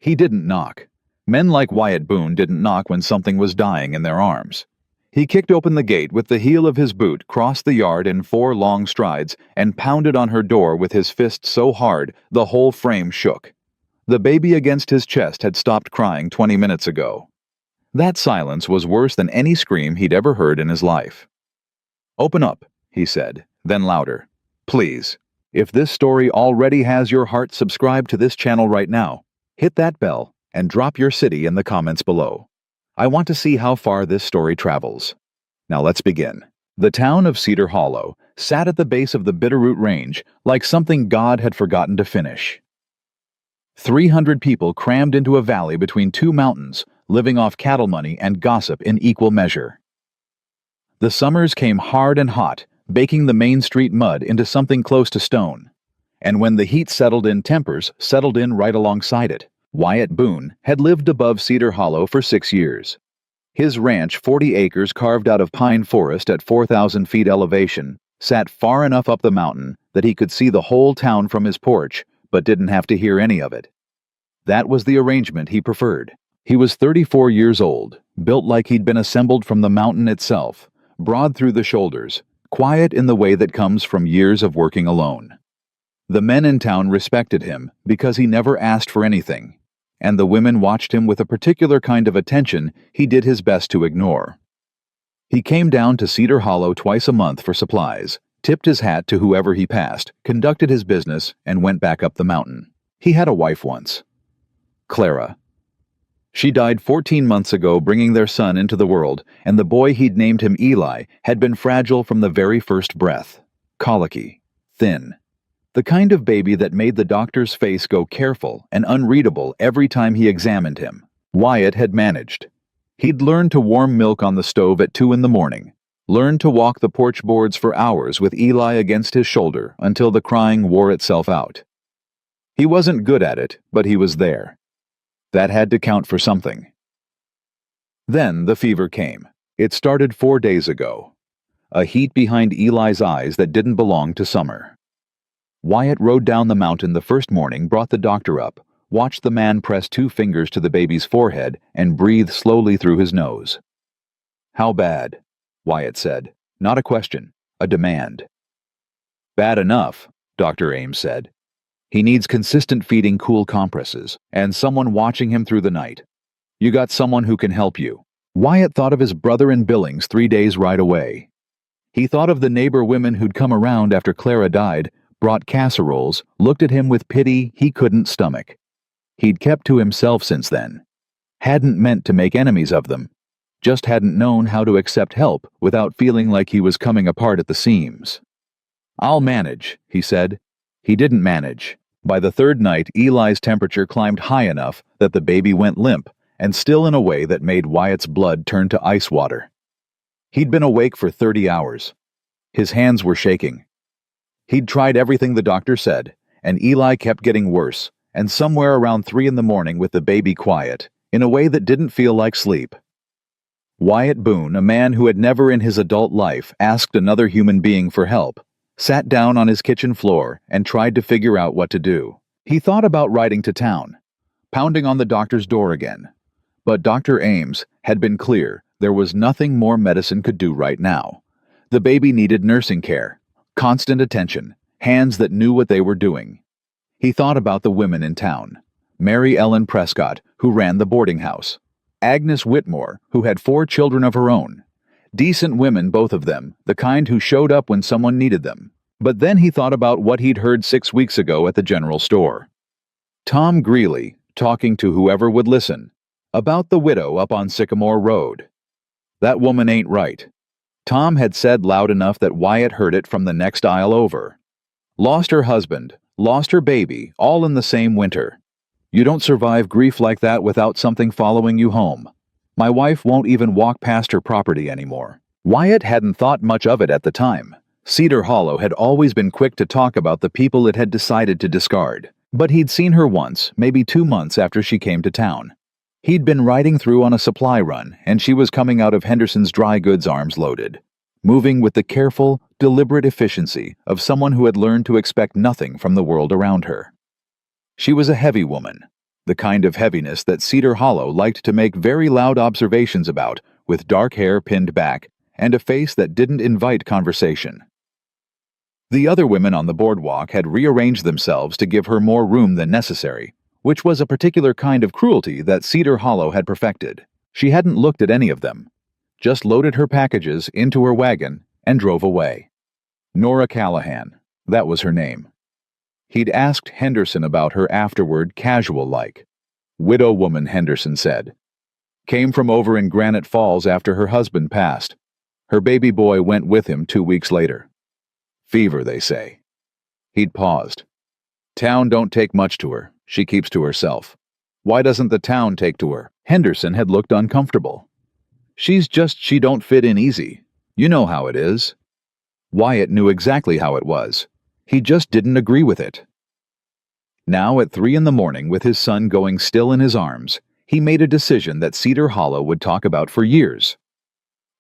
He didn't knock. Men like Wyatt Boone didn't knock when something was dying in their arms. He kicked open the gate with the heel of his boot, crossed the yard in 4 long strides, and pounded on her door with his fist so hard the whole frame shook. The baby against his chest had stopped crying 20 minutes ago. That silence was worse than any scream he'd ever heard in his life. "Open up," he said, then louder. "Please. If this story already has your heart, subscribe to this channel right now. Hit that bell and drop your city in the comments below. I want to see how far this story travels." Now let's begin. The town of Cedar Hollow sat at the base of the Bitterroot Range like something God had forgotten to finish. 300 people crammed into a valley between 2 mountains, living off cattle money and gossip in equal measure. The summers came hard and hot, baking the Main Street mud into something close to stone. And when the heat settled in, tempers settled in right alongside it. Wyatt Boone had lived above Cedar Hollow for 6 years. His ranch, 40 acres carved out of pine forest at 4,000 feet elevation, sat far enough up the mountain that he could see the whole town from his porch, but didn't have to hear any of it. That was the arrangement he preferred. He was 34 years old, built like he'd been assembled from the mountain itself, broad through the shoulders, quiet in the way that comes from years of working alone. The men in town respected him because he never asked for anything, and the women watched him with a particular kind of attention he did his best to ignore. He came down to Cedar Hollow twice a month for supplies, tipped his hat to whoever he passed, conducted his business, and went back up the mountain. He had a wife once. Clara. She died 14 months ago, bringing their son into the world, and the boy he'd named him Eli had been fragile from the very first breath. Colicky. Thin. The kind of baby that made the doctor's face go careful and unreadable every time he examined him. Wyatt had managed. He'd learned to warm milk on the stove at 2 in the morning, learned to walk the porch boards for hours with Eli against his shoulder until the crying wore itself out. He wasn't good at it, but he was there. That had to count for something. Then the fever came. It started 4 days ago. A heat behind Eli's eyes that didn't belong to summer. Wyatt rode down the mountain the first morning, brought the doctor up, watched the man press 2 fingers to the baby's forehead and breathe slowly through his nose. "How bad?" Wyatt said. Not a question, a demand. "Bad enough," Dr. Ames said. "He needs consistent feeding, cool compresses, and someone watching him through the night. You got someone who can help you." Wyatt thought of his brother in Billings 3 days right away. He thought of the neighbor women who'd come around after Clara died, brought casseroles, looked at him with pity he couldn't stomach. He'd kept to himself since then. Hadn't meant to make enemies of them. Just hadn't known how to accept help without feeling like he was coming apart at the seams. "I'll manage," he said. He didn't manage. By the 3rd night, Eli's temperature climbed high enough that the baby went limp, and still in a way that made Wyatt's blood turn to ice water. He'd been awake for 30 hours. His hands were shaking. He'd tried everything the doctor said, and Eli kept getting worse, and somewhere around 3 in the morning with the baby quiet, in a way that didn't feel like sleep. Wyatt Boone, a man who had never in his adult life asked another human being for help, sat down on his kitchen floor and tried to figure out what to do. He thought about riding to town, pounding on the doctor's door again. But Dr. Ames had been clear there was nothing more medicine could do right now. The baby needed nursing care, constant attention, hands that knew what they were doing. He thought about the women in town. Mary Ellen Prescott, who ran the boarding house. Agnes Whitmore, who had 4 children of her own. Decent women, both of them, the kind who showed up when someone needed them. But then he thought about what he'd heard 6 weeks ago at the general store. Tom Greeley, talking to whoever would listen, about the widow up on Sycamore Road. That woman ain't right. Tom had said loud enough that Wyatt heard it from the next aisle over. Lost her husband, lost her baby, all in the same winter. You don't survive grief like that without something following you home. My wife won't even walk past her property anymore. Wyatt hadn't thought much of it at the time. Cedar Hollow had always been quick to talk about the people it had decided to discard. But he'd seen her once, maybe 2 months after she came to town. He'd been riding through on a supply run, and she was coming out of Henderson's dry goods arms loaded, moving with the careful, deliberate efficiency of someone who had learned to expect nothing from the world around her. She was a heavy woman, the kind of heaviness that Cedar Hollow liked to make very loud observations about, with dark hair pinned back and a face that didn't invite conversation. The other women on the boardwalk had rearranged themselves to give her more room than necessary, which was a particular kind of cruelty that Cedar Hollow had perfected. She hadn't looked at any of them, just loaded her packages into her wagon and drove away. Nora Callahan, that was her name. He'd asked Henderson about her afterward, casual-like. Widow woman, Henderson said. Came from over in Granite Falls after her husband passed. Her baby boy went with him 2 weeks later. Fever, they say. He'd paused. Town don't take much to her. She keeps to herself. Why doesn't the town take to her? Henderson had looked uncomfortable. She don't fit in easy. You know how it is. Wyatt knew exactly how it was. He just didn't agree with it. Now at 3 a.m, with his son going still in his arms, he made a decision that Cedar Hollow would talk about for years.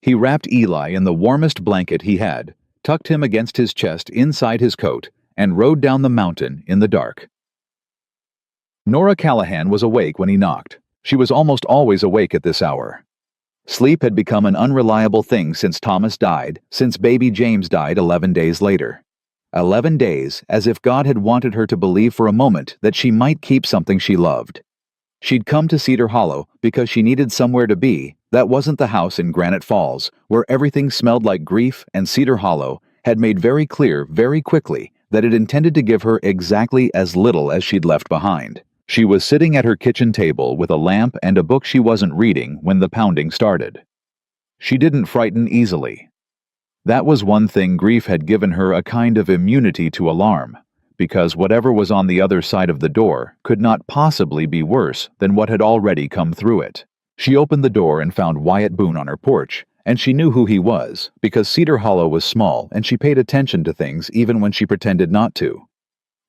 He wrapped Eli in the warmest blanket he had, tucked him against his chest inside his coat, and rode down the mountain in the dark. Nora Callahan was awake when he knocked. She was almost always awake at this hour. Sleep had become an unreliable thing since Thomas died, since baby James died 11 days later. 11 days, as if God had wanted her to believe for a moment that she might keep something she loved. She'd come to Cedar Hollow because she needed somewhere to be that wasn't the house in Granite Falls, where everything smelled like grief, and Cedar Hollow had made very clear very quickly that it intended to give her exactly as little as she'd left behind. She was sitting at her kitchen table with a lamp and a book she wasn't reading when the pounding started. She didn't frighten easily. That was one thing grief had given her, a kind of immunity to alarm, because whatever was on the other side of the door could not possibly be worse than what had already come through it. She opened the door and found Wyatt Boone on her porch, and she knew who he was, because Cedar Hollow was small and she paid attention to things even when she pretended not to.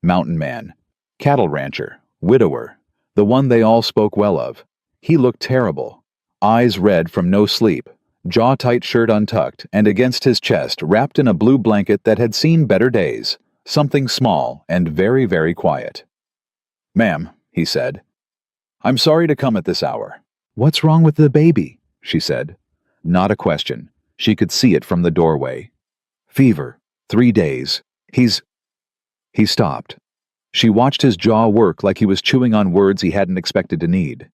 Mountain man, cattle rancher, widower, the one they all spoke well of. He looked terrible, eyes red from no sleep, jaw-tight shirt untucked, and against his chest, wrapped in a blue blanket that had seen better days, something small and very, very quiet. "Ma'am," he said, "I'm sorry to come at this hour." "What's wrong with the baby?" she said. Not a question. She could see it from the doorway. "Fever. 3 days. He stopped. She watched his jaw work like he was chewing on words he hadn't expected to need.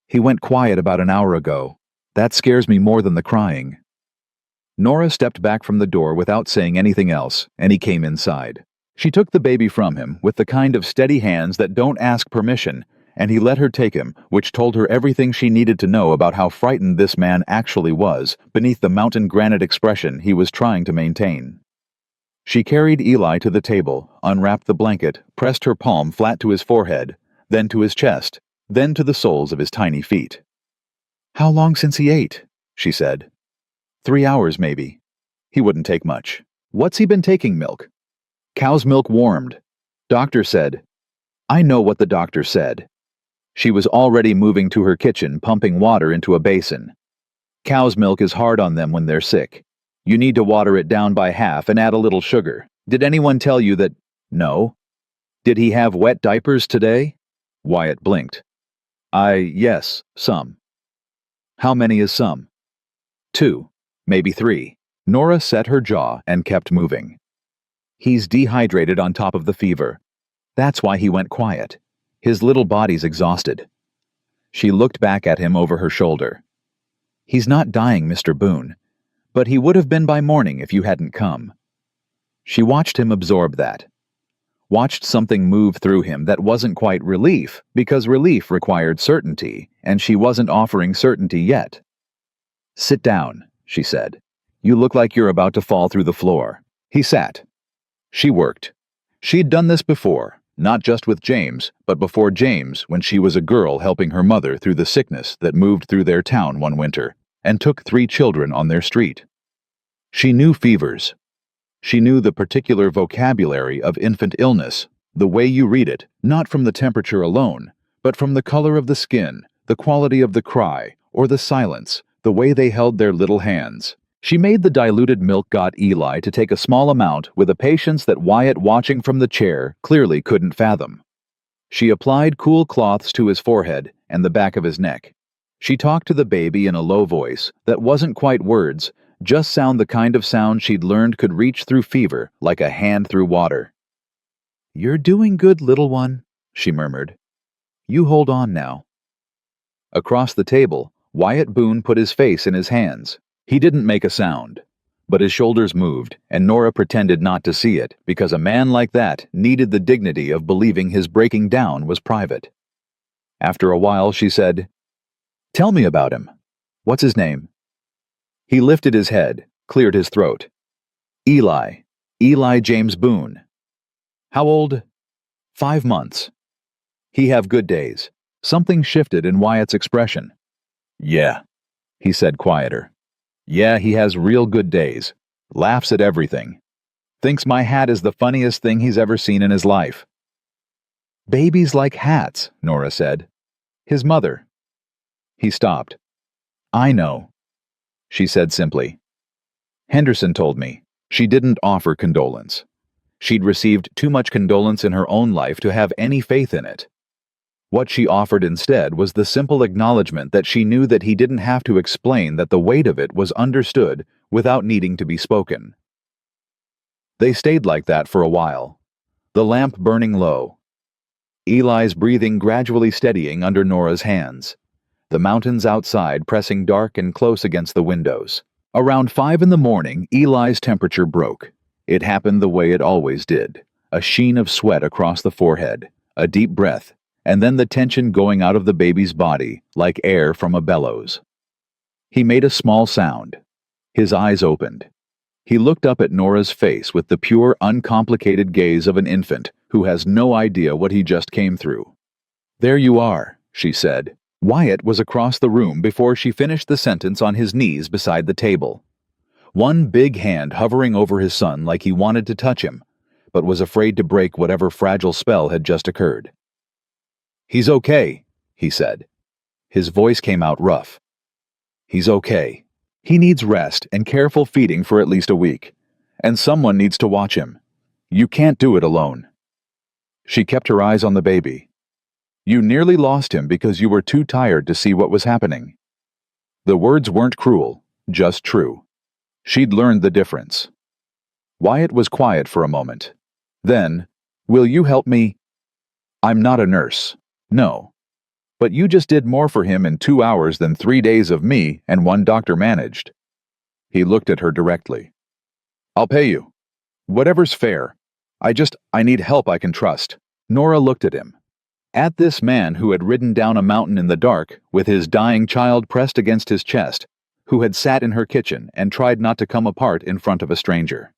"He went quiet about an hour ago. That scares me more than the crying." Nora stepped back from the door without saying anything else, and he came inside. She took the baby from him with the kind of steady hands that don't ask permission, and he let her take him, which told her everything she needed to know about how frightened this man actually was beneath the mountain granite expression he was trying to maintain. She carried Eli to the table, unwrapped the blanket, pressed her palm flat to his forehead, then to his chest, then to the soles of his tiny feet. "How long since he ate?" she said. 3 hours, maybe. He wouldn't take much. "What's he been taking, milk?" "Cow's milk warmed. Doctor said." "I know what the doctor said." She was already moving to her kitchen, pumping water into a basin. "Cow's milk is hard on them when they're sick. You need to water it down by half and add a little sugar. Did anyone tell you that—" "No." "Did he have wet diapers today?" Wyatt blinked. Yes, some." "How many is some?" "2, maybe 3. Nora set her jaw and kept moving. "He's dehydrated on top of the fever. That's why he went quiet. His little body's exhausted." She looked back at him over her shoulder. "He's not dying, Mr. Boone, but he would have been by morning if you hadn't come." She watched him absorb that. Watched something move through him that wasn't quite relief, because relief required certainty, and she wasn't offering certainty yet. "Sit down," she said. "You look like you're about to fall through the floor." He sat. She worked. She'd done this before, not just with James, but before James, when she was a girl helping her mother through the sickness that moved through their town one winter, and took 3 children on their street. She knew fevers. She knew the particular vocabulary of infant illness, the way you read it, not from the temperature alone, but from the color of the skin, the quality of the cry, or the silence, the way they held their little hands. She made the diluted milk got Eli to take a small amount with a patience that Wyatt, watching from the chair, clearly couldn't fathom. She applied cool cloths to his forehead and the back of his neck. She talked to the baby in a low voice that wasn't quite words, just the kind of sound she'd learned could reach through fever like a hand through water. "You're doing good, little one," she murmured. "You hold on now." Across the table, Wyatt Boone put his face in his hands. He didn't make a sound, but his shoulders moved, and Nora pretended not to see it because a man like that needed the dignity of believing his breaking down was private. After a while, she said, "Tell me about him. What's his name?" He lifted his head, cleared his throat. "Eli. Eli James Boone." "How old?" "5 months." "He have good days." Something shifted in Wyatt's expression. "Yeah," he said quieter. "Yeah, he has real good days. Laughs at everything. Thinks my hat is the funniest thing he's ever seen in his life." "Babies like hats," Nora said. "His mother." He stopped. "I know," she said simply. "Henderson told me." She didn't offer condolence. She'd received too much condolence in her own life to have any faith in it. What she offered instead was the simple acknowledgement that she knew that he didn't have to explain, that the weight of it was understood without needing to be spoken. They stayed like that for a while, the lamp burning low, Eli's breathing gradually steadying under Nora's hands, the mountains outside pressing dark and close against the windows. Around 5 in the morning, Eli's temperature broke. It happened the way it always did, a sheen of sweat across the forehead, a deep breath, and then the tension going out of the baby's body like air from a bellows. He made a small sound. His eyes opened. He looked up at Nora's face with the pure, uncomplicated gaze of an infant who has no idea what he just came through. "There you are," she said. Wyatt was across the room before she finished the sentence, on his knees beside the table. One big hand hovering over his son like he wanted to touch him, but was afraid to break whatever fragile spell had just occurred. "He's okay," he said. His voice came out rough. "He's okay. He needs rest and careful feeding for at least a week. And someone needs to watch him. You can't do it alone." She kept her eyes on the baby. "You nearly lost him because you were too tired to see what was happening." The words weren't cruel, just true. She'd learned the difference. Wyatt was quiet for a moment. Then, "Will you help me?" "I'm not a nurse. No. But you just did more for him in 2 hours than 3 days of me and 1 doctor managed." He looked at her directly. "I'll pay you. Whatever's fair. I need help I can trust." Nora looked at him. At this man who had ridden down a mountain in the dark, with his dying child pressed against his chest, who had sat in her kitchen and tried not to come apart in front of a stranger,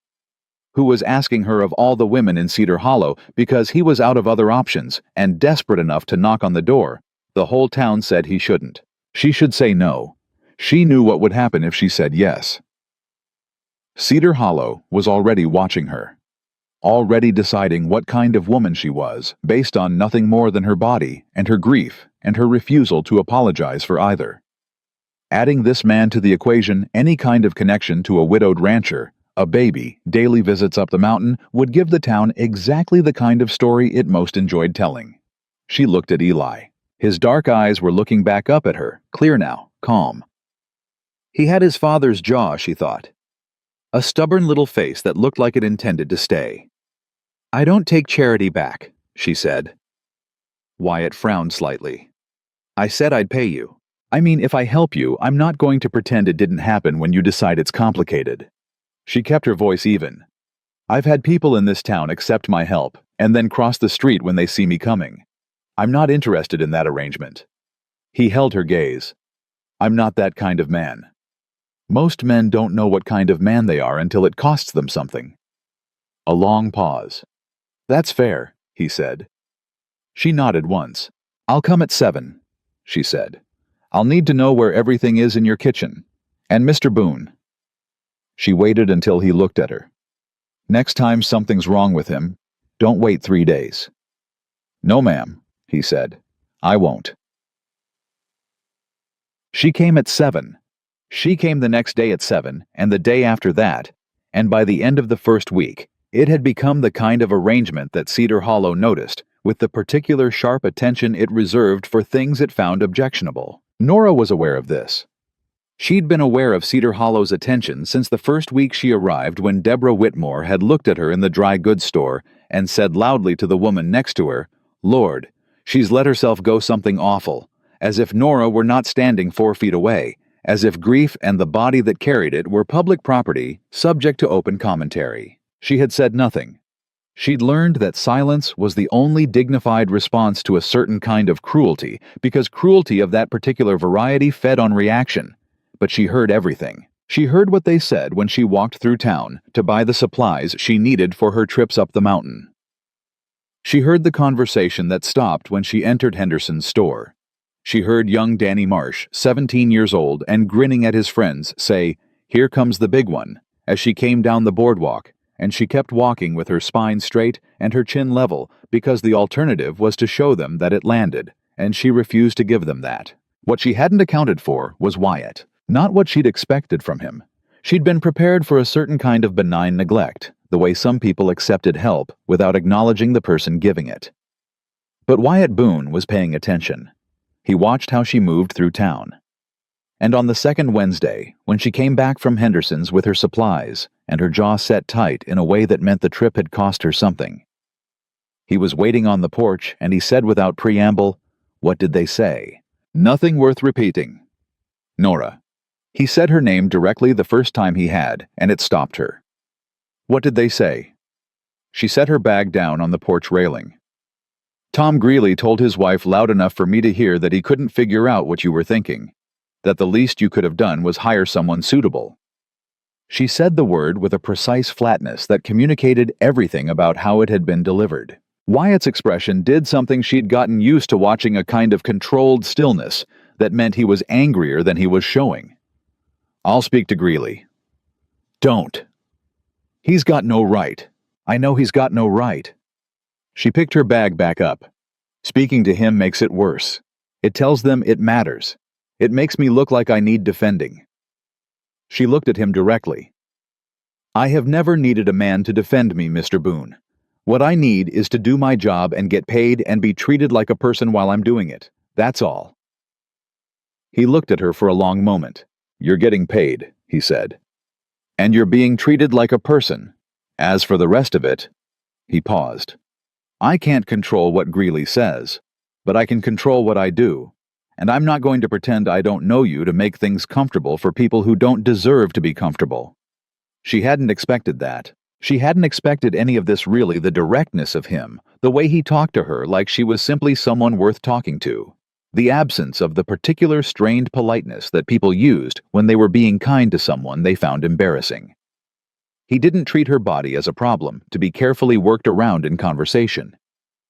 who was asking her of all the women in Cedar Hollow because he was out of other options and desperate enough to knock on the door. The whole town said he shouldn't. She should say no. She knew what would happen if she said yes. Cedar Hollow was already watching her, already deciding what kind of woman she was, based on nothing more than her body and her grief and her refusal to apologize for either. Adding this man to the equation, any kind of connection to a widowed rancher, a baby, daily visits up the mountain, would give the town exactly the kind of story it most enjoyed telling. She looked at Eli. His dark eyes were looking back up at her, clear now, calm. He had his father's jaw, she thought. A stubborn little face that looked like it intended to stay. "I don't take charity back," she said. Wyatt frowned slightly. "I said I'd pay you. I mean, if I help you, I'm not going to pretend it didn't happen when you decide it's complicated." She kept her voice even. "I've had people in this town accept my help and then cross the street when they see me coming. I'm not interested in that arrangement." He held her gaze. "I'm not that kind of man. Most men don't know what kind of man they are until it costs them something." A long pause. "That's fair," he said. She nodded once. "I'll come at 7, she said. "I'll need to know where everything is in your kitchen. And Mr. Boone." She waited until he looked at her. "Next time something's wrong with him, don't wait 3 days." "No, ma'am," he said. "I won't." She came at 7. She came the next day at 7, and the day after that, and by the end of the first week, it had become the kind of arrangement that Cedar Hollow noticed, with the particular sharp attention it reserved for things it found objectionable. Nora was aware of this. She'd been aware of Cedar Hollow's attention since the first week she arrived, when Deborah Whitmore had looked at her in the dry goods store and said loudly to the woman next to her, "Lord, she's let herself go something awful," as if Nora were not standing 4 feet away, as if grief and the body that carried it were public property, subject to open commentary. She had said nothing. She'd learned that silence was the only dignified response to a certain kind of cruelty, because cruelty of that particular variety fed on reaction. But she heard everything. She heard what they said when she walked through town to buy the supplies she needed for her trips up the mountain. She heard the conversation that stopped when she entered Henderson's store. She heard young Danny Marsh, 17 years old and grinning at his friends, say, "Here comes the big one," as she came down the boardwalk, and she kept walking with her spine straight and her chin level, because the alternative was to show them that it landed, and she refused to give them that. What she hadn't accounted for was Wyatt. Not what she'd expected from him. She'd been prepared for a certain kind of benign neglect, the way some people accepted help without acknowledging the person giving it. But Wyatt Boone was paying attention. He watched how she moved through town. And on the second Wednesday, when she came back from Henderson's with her supplies, and her jaw set tight in a way that meant the trip had cost her something, he was waiting on the porch, and he said without preamble, "What did they say?" "Nothing worth repeating." "Nora." He said her name directly the first time he had, and it stopped her. "What did they say?" She set her bag down on the porch railing. "Tom Greeley told his wife loud enough for me to hear that he couldn't figure out what you were thinking, that the least you could have done was hire someone suitable." She said the word with a precise flatness that communicated everything about how it had been delivered. Wyatt's expression did something she'd gotten used to watching, a kind of controlled stillness that meant he was angrier than he was showing. "I'll speak to Greeley." "Don't." "He's got no right. I know he's got no right." She picked her bag back up. "Speaking to him makes it worse. It tells them it matters. It makes me look like I need defending." She looked at him directly. "I have never needed a man to defend me, Mr. Boone. What I need is to do my job and get paid and be treated like a person while I'm doing it. That's all." He looked at her for a long moment. "You're getting paid," he said. "And you're being treated like a person. As for the rest of it—" He paused. "I can't control what Greeley says, but I can control what I do. And I'm not going to pretend I don't know you to make things comfortable for people who don't deserve to be comfortable." She hadn't expected that. She hadn't expected any of this, really, the directness of him, the way he talked to her like she was simply someone worth talking to. The absence of the particular strained politeness that people used when they were being kind to someone they found embarrassing. He didn't treat her body as a problem to be carefully worked around in conversation.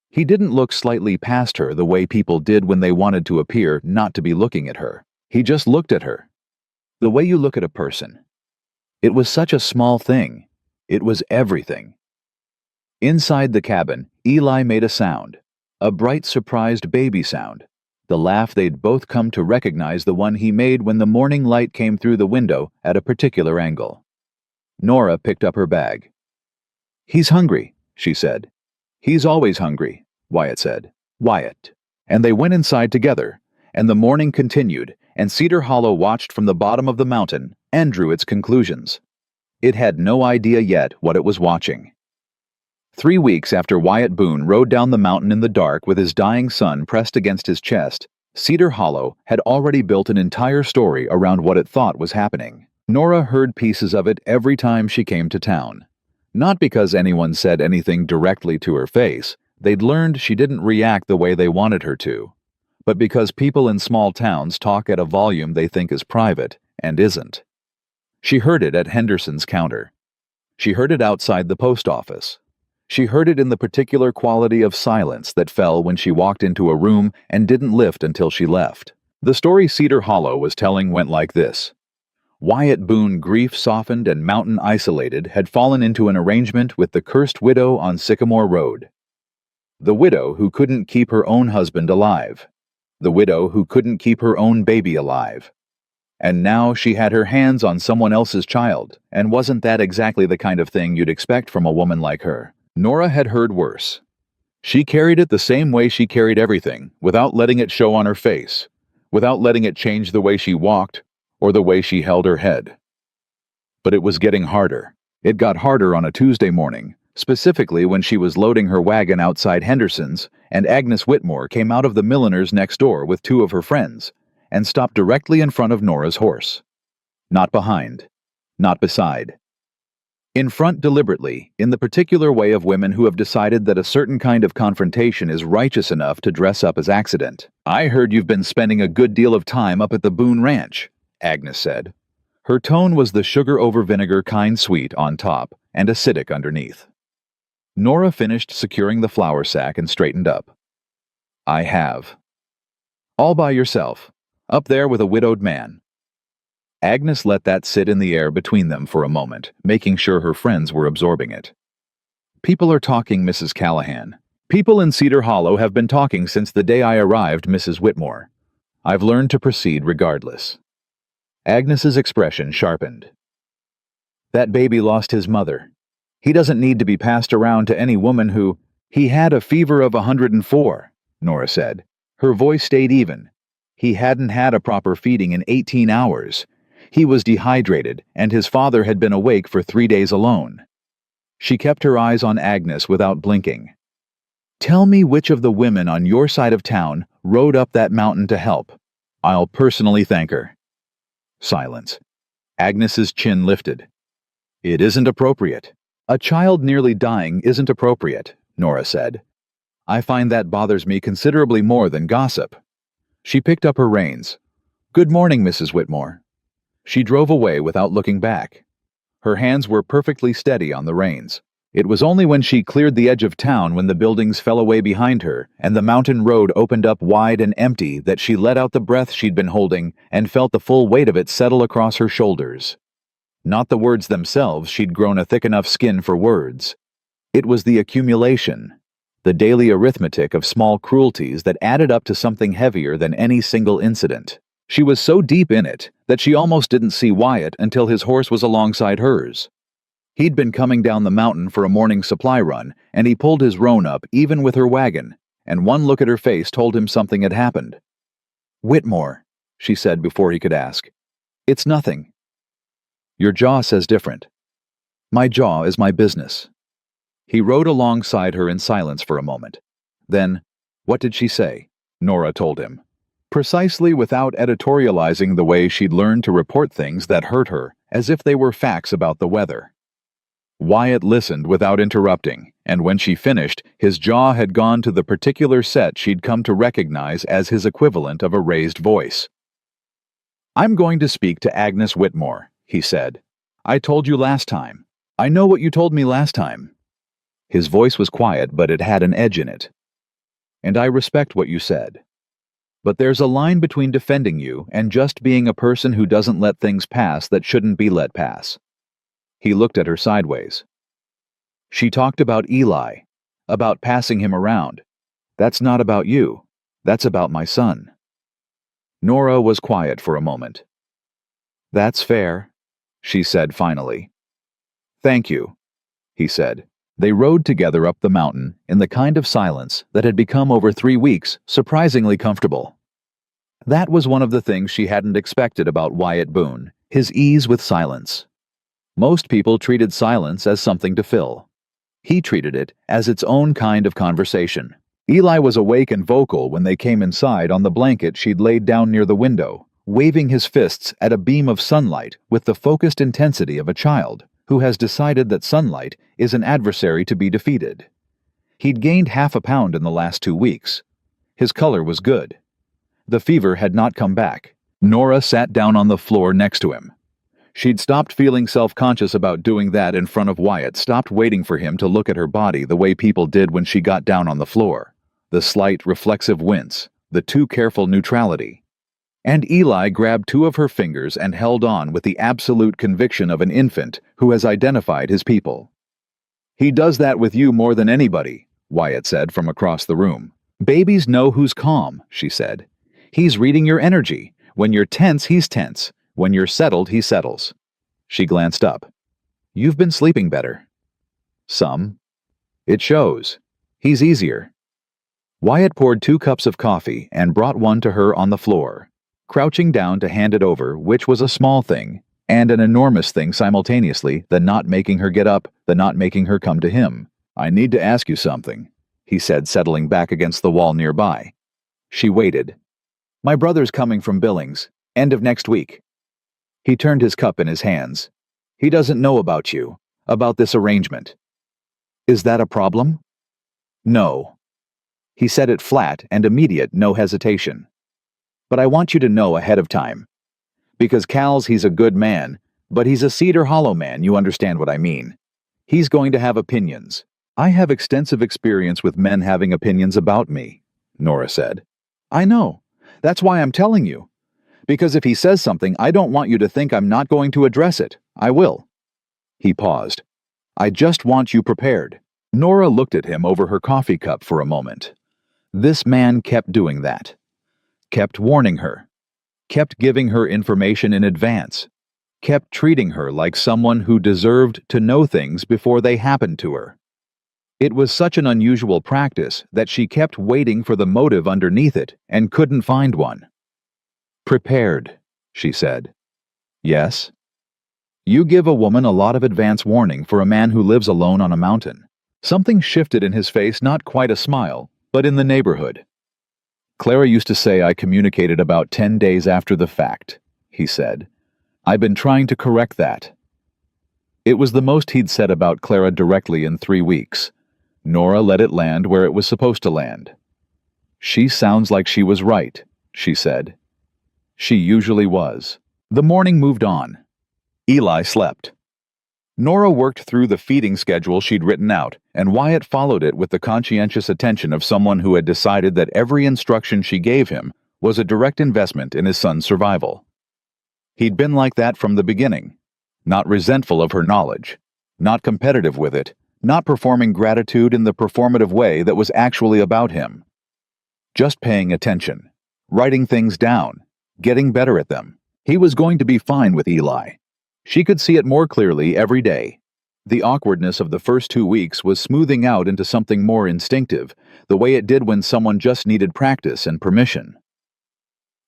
He didn't look slightly past her the way people did when they wanted to appear not to be looking at her. He just looked at her. The way you look at a person. It was such a small thing. It was everything. Inside the cabin, Eli made a sound. A bright, surprised baby sound. The laugh they'd both come to recognize, the one he made when the morning light came through the window at a particular angle. Nora picked up her bag. "He's hungry," she said. "He's always hungry," Wyatt said. "Wyatt." And they went inside together, and the morning continued, and Cedar Hollow watched from the bottom of the mountain and drew its conclusions. It had no idea yet what it was watching. 3 weeks after Wyatt Boone rode down the mountain in the dark with his dying son pressed against his chest, Cedar Hollow had already built an entire story around what it thought was happening. Nora heard pieces of it every time she came to town. Not because anyone said anything directly to her face. They'd learned she didn't react the way they wanted her to. But because people in small towns talk at a volume they think is private, and isn't. She heard it at Henderson's counter. She heard it outside the post office. She heard it in the particular quality of silence that fell when she walked into a room and didn't lift until she left. The story Cedar Hollow was telling went like this. Wyatt Boone, grief-softened and mountain-isolated, had fallen into an arrangement with the cursed widow on Sycamore Road. The widow who couldn't keep her own husband alive. The widow who couldn't keep her own baby alive. And now she had her hands on someone else's child, and wasn't that exactly the kind of thing you'd expect from a woman like her? Nora had heard worse. She carried it the same way she carried everything, without letting it show on her face, without letting it change the way she walked or the way she held her head. But it was getting harder. It got harder on a Tuesday morning, specifically when she was loading her wagon outside Henderson's, and Agnes Whitmore came out of the milliner's next door with two of her friends, and stopped directly in front of Nora's horse. Not behind. Not beside. In front deliberately, in the particular way of women who have decided that a certain kind of confrontation is righteous enough to dress up as accident. "I heard you've been spending a good deal of time up at the Boone Ranch," Agnes said. Her tone was the sugar-over-vinegar kind sweet on top and acidic underneath. Nora finished securing the flour sack and straightened up. "I have." "All by yourself, up there with a widowed man." Agnes let that sit in the air between them for a moment, making sure her friends were absorbing it. "People are talking, Mrs. Callahan. People in Cedar Hollow have been talking since the day I arrived, Mrs. Whitmore. I've learned to proceed regardless." Agnes's expression sharpened. "That baby lost his mother. He doesn't need to be passed around to any woman who—" "He had a fever of 104, Nora said. Her voice stayed even. "He hadn't had a proper feeding in 18 hours. He was dehydrated, and his father had been awake for 3 days alone." She kept her eyes on Agnes without blinking. "Tell me which of the women on your side of town rode up that mountain to help. I'll personally thank her." Silence. Agnes's chin lifted. "It isn't appropriate. A child nearly dying isn't appropriate," Nora said. "I find that bothers me considerably more than gossip." She picked up her reins. "Good morning, Mrs. Whitmore." She drove away without looking back. Her hands were perfectly steady on the reins. It was only when she cleared the edge of town, when the buildings fell away behind her and the mountain road opened up wide and empty, that she let out the breath she'd been holding and felt the full weight of it settle across her shoulders. Not the words themselves, she'd grown a thick enough skin for words. It was the accumulation, the daily arithmetic of small cruelties that added up to something heavier than any single incident. She was so deep in it that she almost didn't see Wyatt until his horse was alongside hers. He'd been coming down the mountain for a morning supply run, and he pulled his roan up even with her wagon, and one look at her face told him something had happened. "Whitmore," she said before he could ask. "It's nothing." "Your jaw says different." "My jaw is my business." He rode alongside her in silence for a moment. Then, "What did she say?" Nora told him. Precisely, without editorializing the way she'd learned to report things that hurt her, as if they were facts about the weather. Wyatt listened without interrupting, and when she finished, his jaw had gone to the particular set she'd come to recognize as his equivalent of a raised voice. "I'm going to speak to Agnes Whitmore," he said. "I told you last time. I know what you told me last time." His voice was quiet, but it had an edge in it. "And I respect what you said. But there's a line between defending you and just being a person who doesn't let things pass that shouldn't be let pass." He looked at her sideways. "She talked about Eli, about passing him around. That's not about you. That's about my son." Nora was quiet for a moment. "That's fair," she said finally. "Thank you," he said. They rode together up the mountain in the kind of silence that had become over 3 weeks surprisingly comfortable. That was one of the things she hadn't expected about Wyatt Boone, his ease with silence. Most people treated silence as something to fill. He treated it as its own kind of conversation. Eli was awake and vocal when they came inside on the blanket she'd laid down near the window, waving his fists at a beam of sunlight with the focused intensity of a child who has decided that sunlight is an adversary to be defeated. He'd gained 1/2 pound in the last 2 weeks. His color was good. The fever had not come back. Nora sat down on the floor next to him. She'd stopped feeling self-conscious about doing that in front of Wyatt, stopped waiting for him to look at her body the way people did when she got down on the floor. The slight, reflexive wince, the too careful neutrality. And Eli grabbed 2 of her fingers and held on with the absolute conviction of an infant who has identified his people. "He does that with you more than anybody," Wyatt said from across the room. "Babies know who's calm," she said. "He's reading your energy. When you're tense, he's tense. When you're settled, he settles." She glanced up. "You've been sleeping better." "Some." "It shows. He's easier. Wyatt poured 2 cups of coffee and brought one to her on the floor, crouching down to hand it over, which was a small thing, and an enormous thing simultaneously, the not making her get up, the not making her come to him. "I need to ask you something," he said, settling back against the wall nearby. She waited. "My brother's coming from Billings, end of next week." He turned his cup in his hands. "He doesn't know about you, about this arrangement." "Is that a problem?" "No." He said it flat and immediate, no hesitation. "But I want you to know ahead of time. Because Cal's, he's a good man, but he's a Cedar Hollow man, you understand what I mean. He's going to have opinions." "I have extensive experience with men having opinions about me," Nora said. "I know. That's why I'm telling you. Because if he says something, I don't want you to think I'm not going to address it. I will." He paused. "I just want you prepared." Nora looked at him over her coffee cup for a moment. This man kept doing that. Kept warning her. Kept giving her information in advance. Kept treating her like someone who deserved to know things before they happened to her. It was such an unusual practice that she kept waiting for the motive underneath it and couldn't find one. "Prepared," she said. "Yes." "You give a woman a lot of advance warning for a man who lives alone on a mountain." Something shifted in his face, not quite a smile, but in the neighborhood. "Clara used to say I communicated about 10 days after the fact," he said. "I've been trying to correct that." It was the most he'd said about Clara directly in 3 weeks. Nora let it land where it was supposed to land. "She sounds like she was right," she said. She usually was. The morning moved on. Eli slept. Nora worked through the feeding schedule she'd written out, and Wyatt followed it with the conscientious attention of someone who had decided that every instruction she gave him was a direct investment in his son's survival. He'd been like that from the beginning, not resentful of her knowledge, not competitive with it, not performing gratitude in the performative way that was actually about him. Just paying attention, writing things down, getting better at them. He was going to be fine with Eli. She could see it more clearly every day. The awkwardness of the first 2 weeks was smoothing out into something more instinctive, the way it did when someone just needed practice and permission.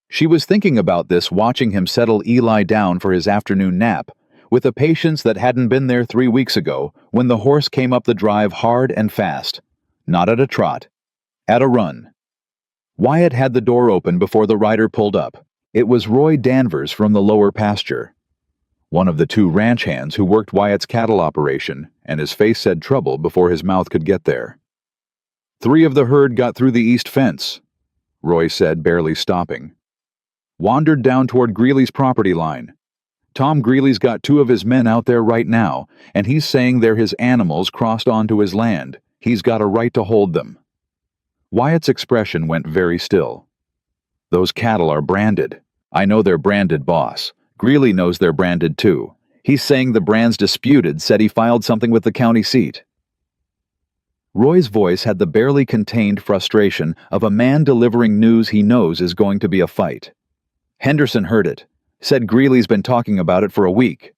She was thinking about this watching him settle Eli down for his afternoon nap, with a patience that hadn't been there 3 weeks ago when the horse came up the drive hard and fast, not at a trot, at a run. Wyatt had the door open before the rider pulled up. It was Roy Danvers from the lower pasture, one of the 2 ranch hands who worked Wyatt's cattle operation, and his face said trouble before his mouth could get there. 3 of the herd got through the east fence, Roy said, barely stopping. Wandered down toward Greeley's property line. Tom Greeley's got 2 of his men out there right now, and he's saying they're his animals crossed onto his land. He's got a right to hold them. Wyatt's expression went very still. "Those cattle are branded. I know they're branded, boss. Greeley knows they're branded too. He's saying the brand's disputed, said he filed something with the county seat." Roy's voice had the barely contained frustration of a man delivering news he knows is going to be a fight. "Henderson heard it. Said Greeley's been talking about it for a week."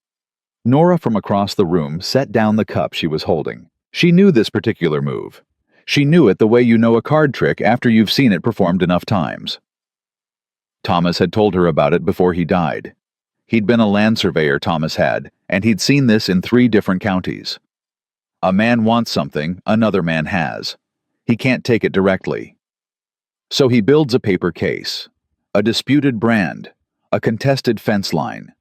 Nora from across the room set down the cup she was holding. She knew this particular move. She knew it the way you know a card trick after you've seen it performed enough times. Thomas had told her about it before he died. He'd been a land surveyor, Thomas had, and he'd seen this in 3 different counties. A man wants something another man has. He can't take it directly. So he builds a paper case, a disputed brand, a contested fence line,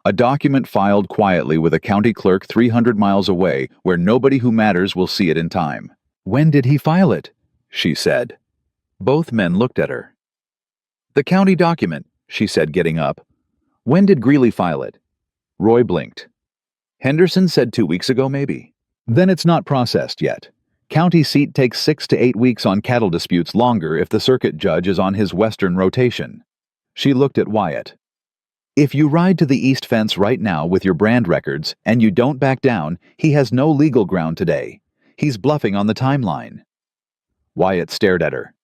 a document filed quietly with a county clerk 300 miles away where nobody who matters will see it in time. "When did he file it?" she said. Both men looked at her. "The county document," she said, getting up. "When did Greeley file it?" Roy blinked. "Henderson said 2 weeks ago, maybe." "Then it's not processed yet. County seat takes 6 to 8 weeks on cattle disputes, longer if the circuit judge is on his western rotation." She looked at Wyatt. "If you ride to the east fence right now with your brand records and you don't back down, he has no legal ground today. He's bluffing on the timeline." Wyatt stared at her.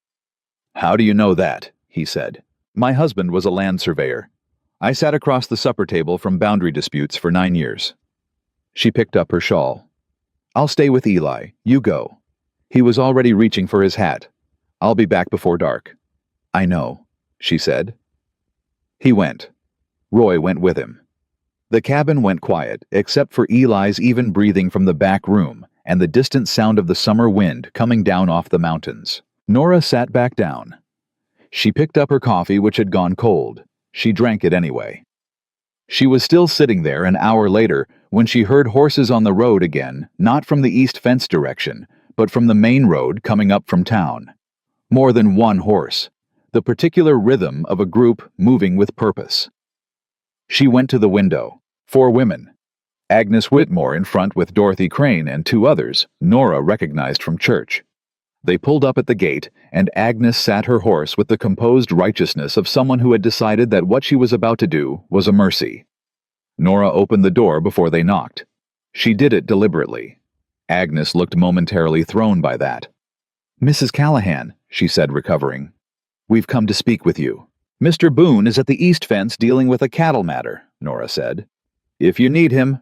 "How do you know that?" he said. "My husband was a land surveyor. I sat across the supper table from boundary disputes for 9 years." She picked up her shawl. "I'll stay with Eli. You go." He was already reaching for his hat. I'll be back before dark." "I know," she said. He went. Roy went with him. The cabin went quiet, except for Eli's even breathing from the back room and the distant sound of the summer wind coming down off the mountains. Nora sat back down. She picked up her coffee, which had gone cold. She drank it anyway. She was still sitting there an hour later when she heard horses on the road again, not from the east fence direction, but from the main road coming up from town. More than one horse. The particular rhythm of a group moving with purpose. She went to the window. 4 women. Agnes Whitmore in front with Dorothy Crane and 2 others, Nora recognized from church. They pulled up at the gate, and Agnes sat her horse with the composed righteousness of someone who had decided that what she was about to do was a mercy. Nora opened the door before they knocked. She did it deliberately. Agnes looked momentarily thrown by that. "Mrs. Callahan," she said, recovering. "We've come to speak with you." "Mr. Boone is at the east fence dealing with a cattle matter," Nora said. "If you need him."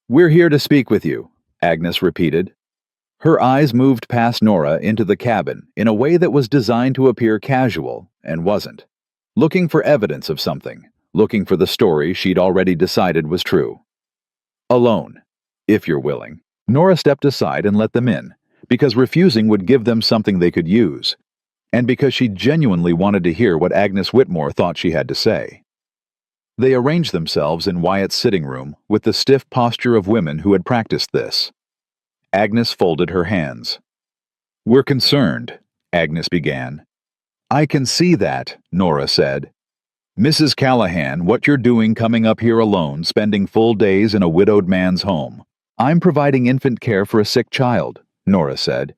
"We're here to speak with you," Agnes repeated. Her eyes moved past Nora into the cabin in a way that was designed to appear casual, and wasn't. Looking for evidence of something, looking for the story she'd already decided was true. "Alone, if you're willing." Nora stepped aside and let them in, because refusing would give them something they could use, and because she genuinely wanted to hear what Agnes Whitmore thought she had to say. They arranged themselves in Wyatt's sitting room with the stiff posture of women who had practiced this. Agnes folded her hands. "We're concerned," Agnes began. "I can see that," Nora said. "Mrs. Callahan, what you're doing coming up here alone, spending full days in a widowed man's home." "I'm providing infant care for a sick child," Nora said.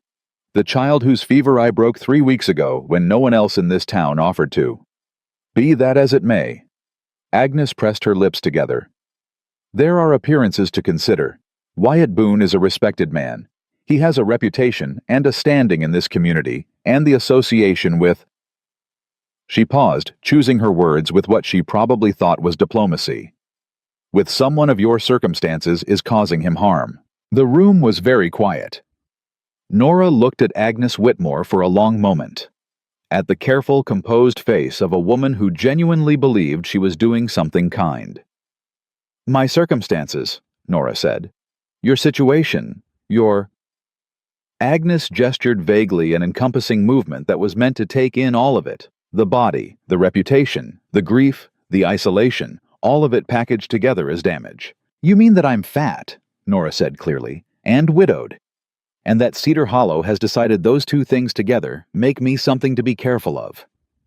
"The child whose fever I broke 3 weeks ago when no one else in this town offered to." "Be that as it may." Agnes pressed her lips together. "There are appearances to consider. Wyatt Boone is a respected man. He has a reputation and a standing in this community, and the association with—" She paused, choosing her words with what she probably thought was diplomacy. "With someone of your circumstances is causing him harm." The room was very quiet. Nora looked at Agnes Whitmore for a long moment. At the careful, composed face of a woman who genuinely believed she was doing something kind. "My circumstances," Nora said. "Your situation, your—" Agnes gestured vaguely an encompassing movement that was meant to take in all of it. The body, the reputation, the grief, the isolation, all of it packaged together as damage. "You mean that I'm fat," Nora said clearly, "and widowed. And that Cedar Hollow has decided those 2 things together make me something to be careful of."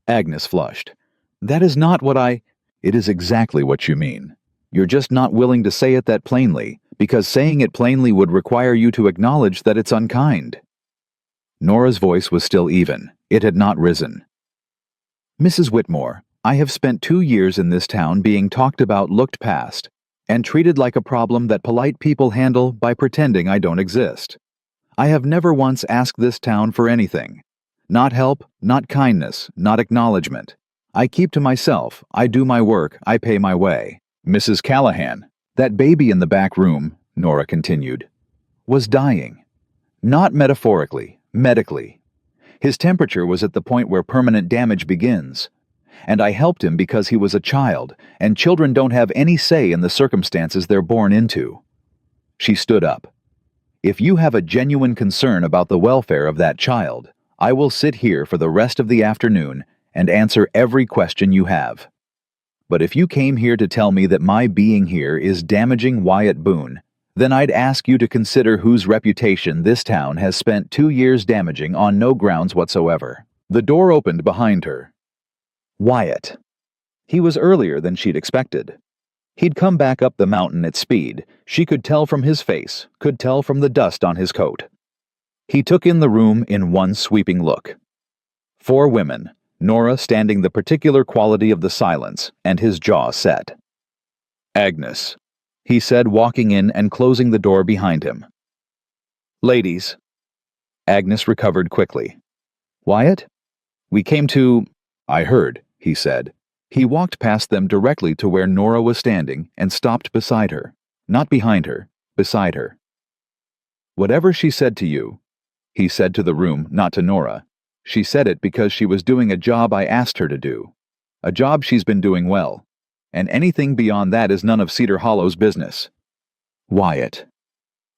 Agnes flushed. "That is not what I—" "It is exactly what you mean. You're just not willing to say it that plainly, because saying it plainly would require you to acknowledge that it's unkind." Nora's voice was still even. It had not risen. "Mrs. Whitmore, I have spent 2 years in this town being talked about, looked past, and treated like a problem that polite people handle by pretending I don't exist. I have never once asked this town for anything. Not help, not kindness, not acknowledgement. I keep to myself, I do my work, I pay my way." "Mrs. Callahan, that baby in the back room," Nora continued, "was dying. Not metaphorically, medically. His temperature was at the point where permanent damage begins. And I helped him because he was a child, and children don't have any say in the circumstances they're born into." She stood up. "If you have a genuine concern about the welfare of that child, I will sit here for the rest of the afternoon and answer every question you have. But if you came here to tell me that my being here is damaging Wyatt Boone, then I'd ask you to consider whose reputation this town has spent 2 years damaging on no grounds whatsoever." The door opened behind her. Wyatt. He was earlier than she'd expected. He'd come back up the mountain at speed. She could tell from his face, could tell from the dust on his coat. He took in the room in one sweeping look. 4 women, Nora standing the particular quality of the silence, and his jaw set. "Agnes," he said, walking in and closing the door behind him. "Ladies." Agnes recovered quickly. "Wyatt? We came to—" "I heard," he said. He walked past them directly to where Nora was standing and stopped beside her. Not behind her, beside her. "Whatever she said to you," he said to the room, not to Nora, She said it because she was doing a job I asked her to do. A job she's been doing well. And anything beyond that is none of Cedar Hollow's business. Wyatt.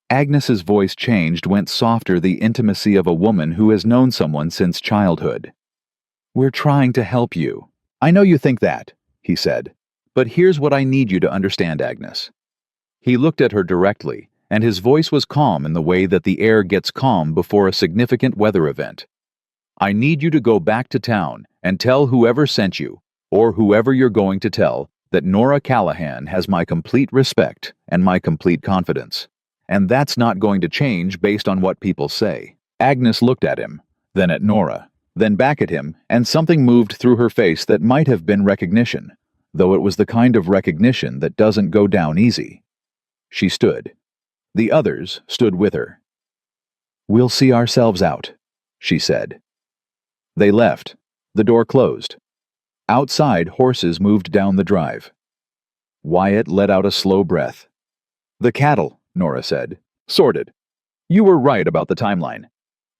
Agnes's voice changed, went softer, the intimacy of a woman who has known someone since childhood. We're trying to help you. I know you think that, he said. But here's what I need you to understand, Agnes. He looked at her directly, and his voice was calm in the way that the air gets calm before a significant weather event. I need you to go back to town and tell whoever sent you, or whoever you're going to tell, that Nora Callahan has my complete respect and my complete confidence. And that's not going to change based on what people say. Agnes looked at him, then at Nora, then back at him, and something moved through her face that might have been recognition, though it was the kind of recognition that doesn't go down easy. She stood. The others stood with her. We'll see ourselves out, she said. They left. The door closed. Outside, horses moved down the drive. Wyatt let out a slow breath. The cattle, Nora said. Sorted. You were right about the timeline.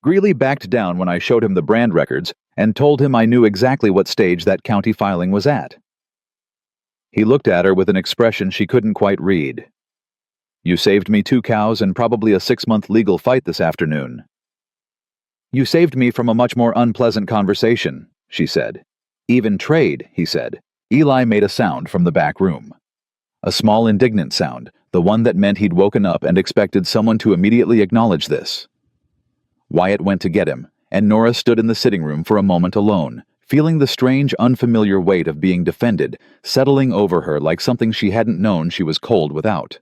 Greeley backed down when I showed him the brand records and told him I knew exactly what stage that county filing was at. He looked at her with an expression she couldn't quite read. You saved me 2 cows and probably a 6-month legal fight this afternoon. You saved me from a much more unpleasant conversation, she said. Even trade, he said. Eli made a sound from the back room. A small indignant sound, the one that meant he'd woken up and expected someone to immediately acknowledge this. Wyatt went to get him, and Nora stood in the sitting room for a moment alone, feeling the strange, unfamiliar weight of being defended, settling over her like something she hadn't known she was cold without.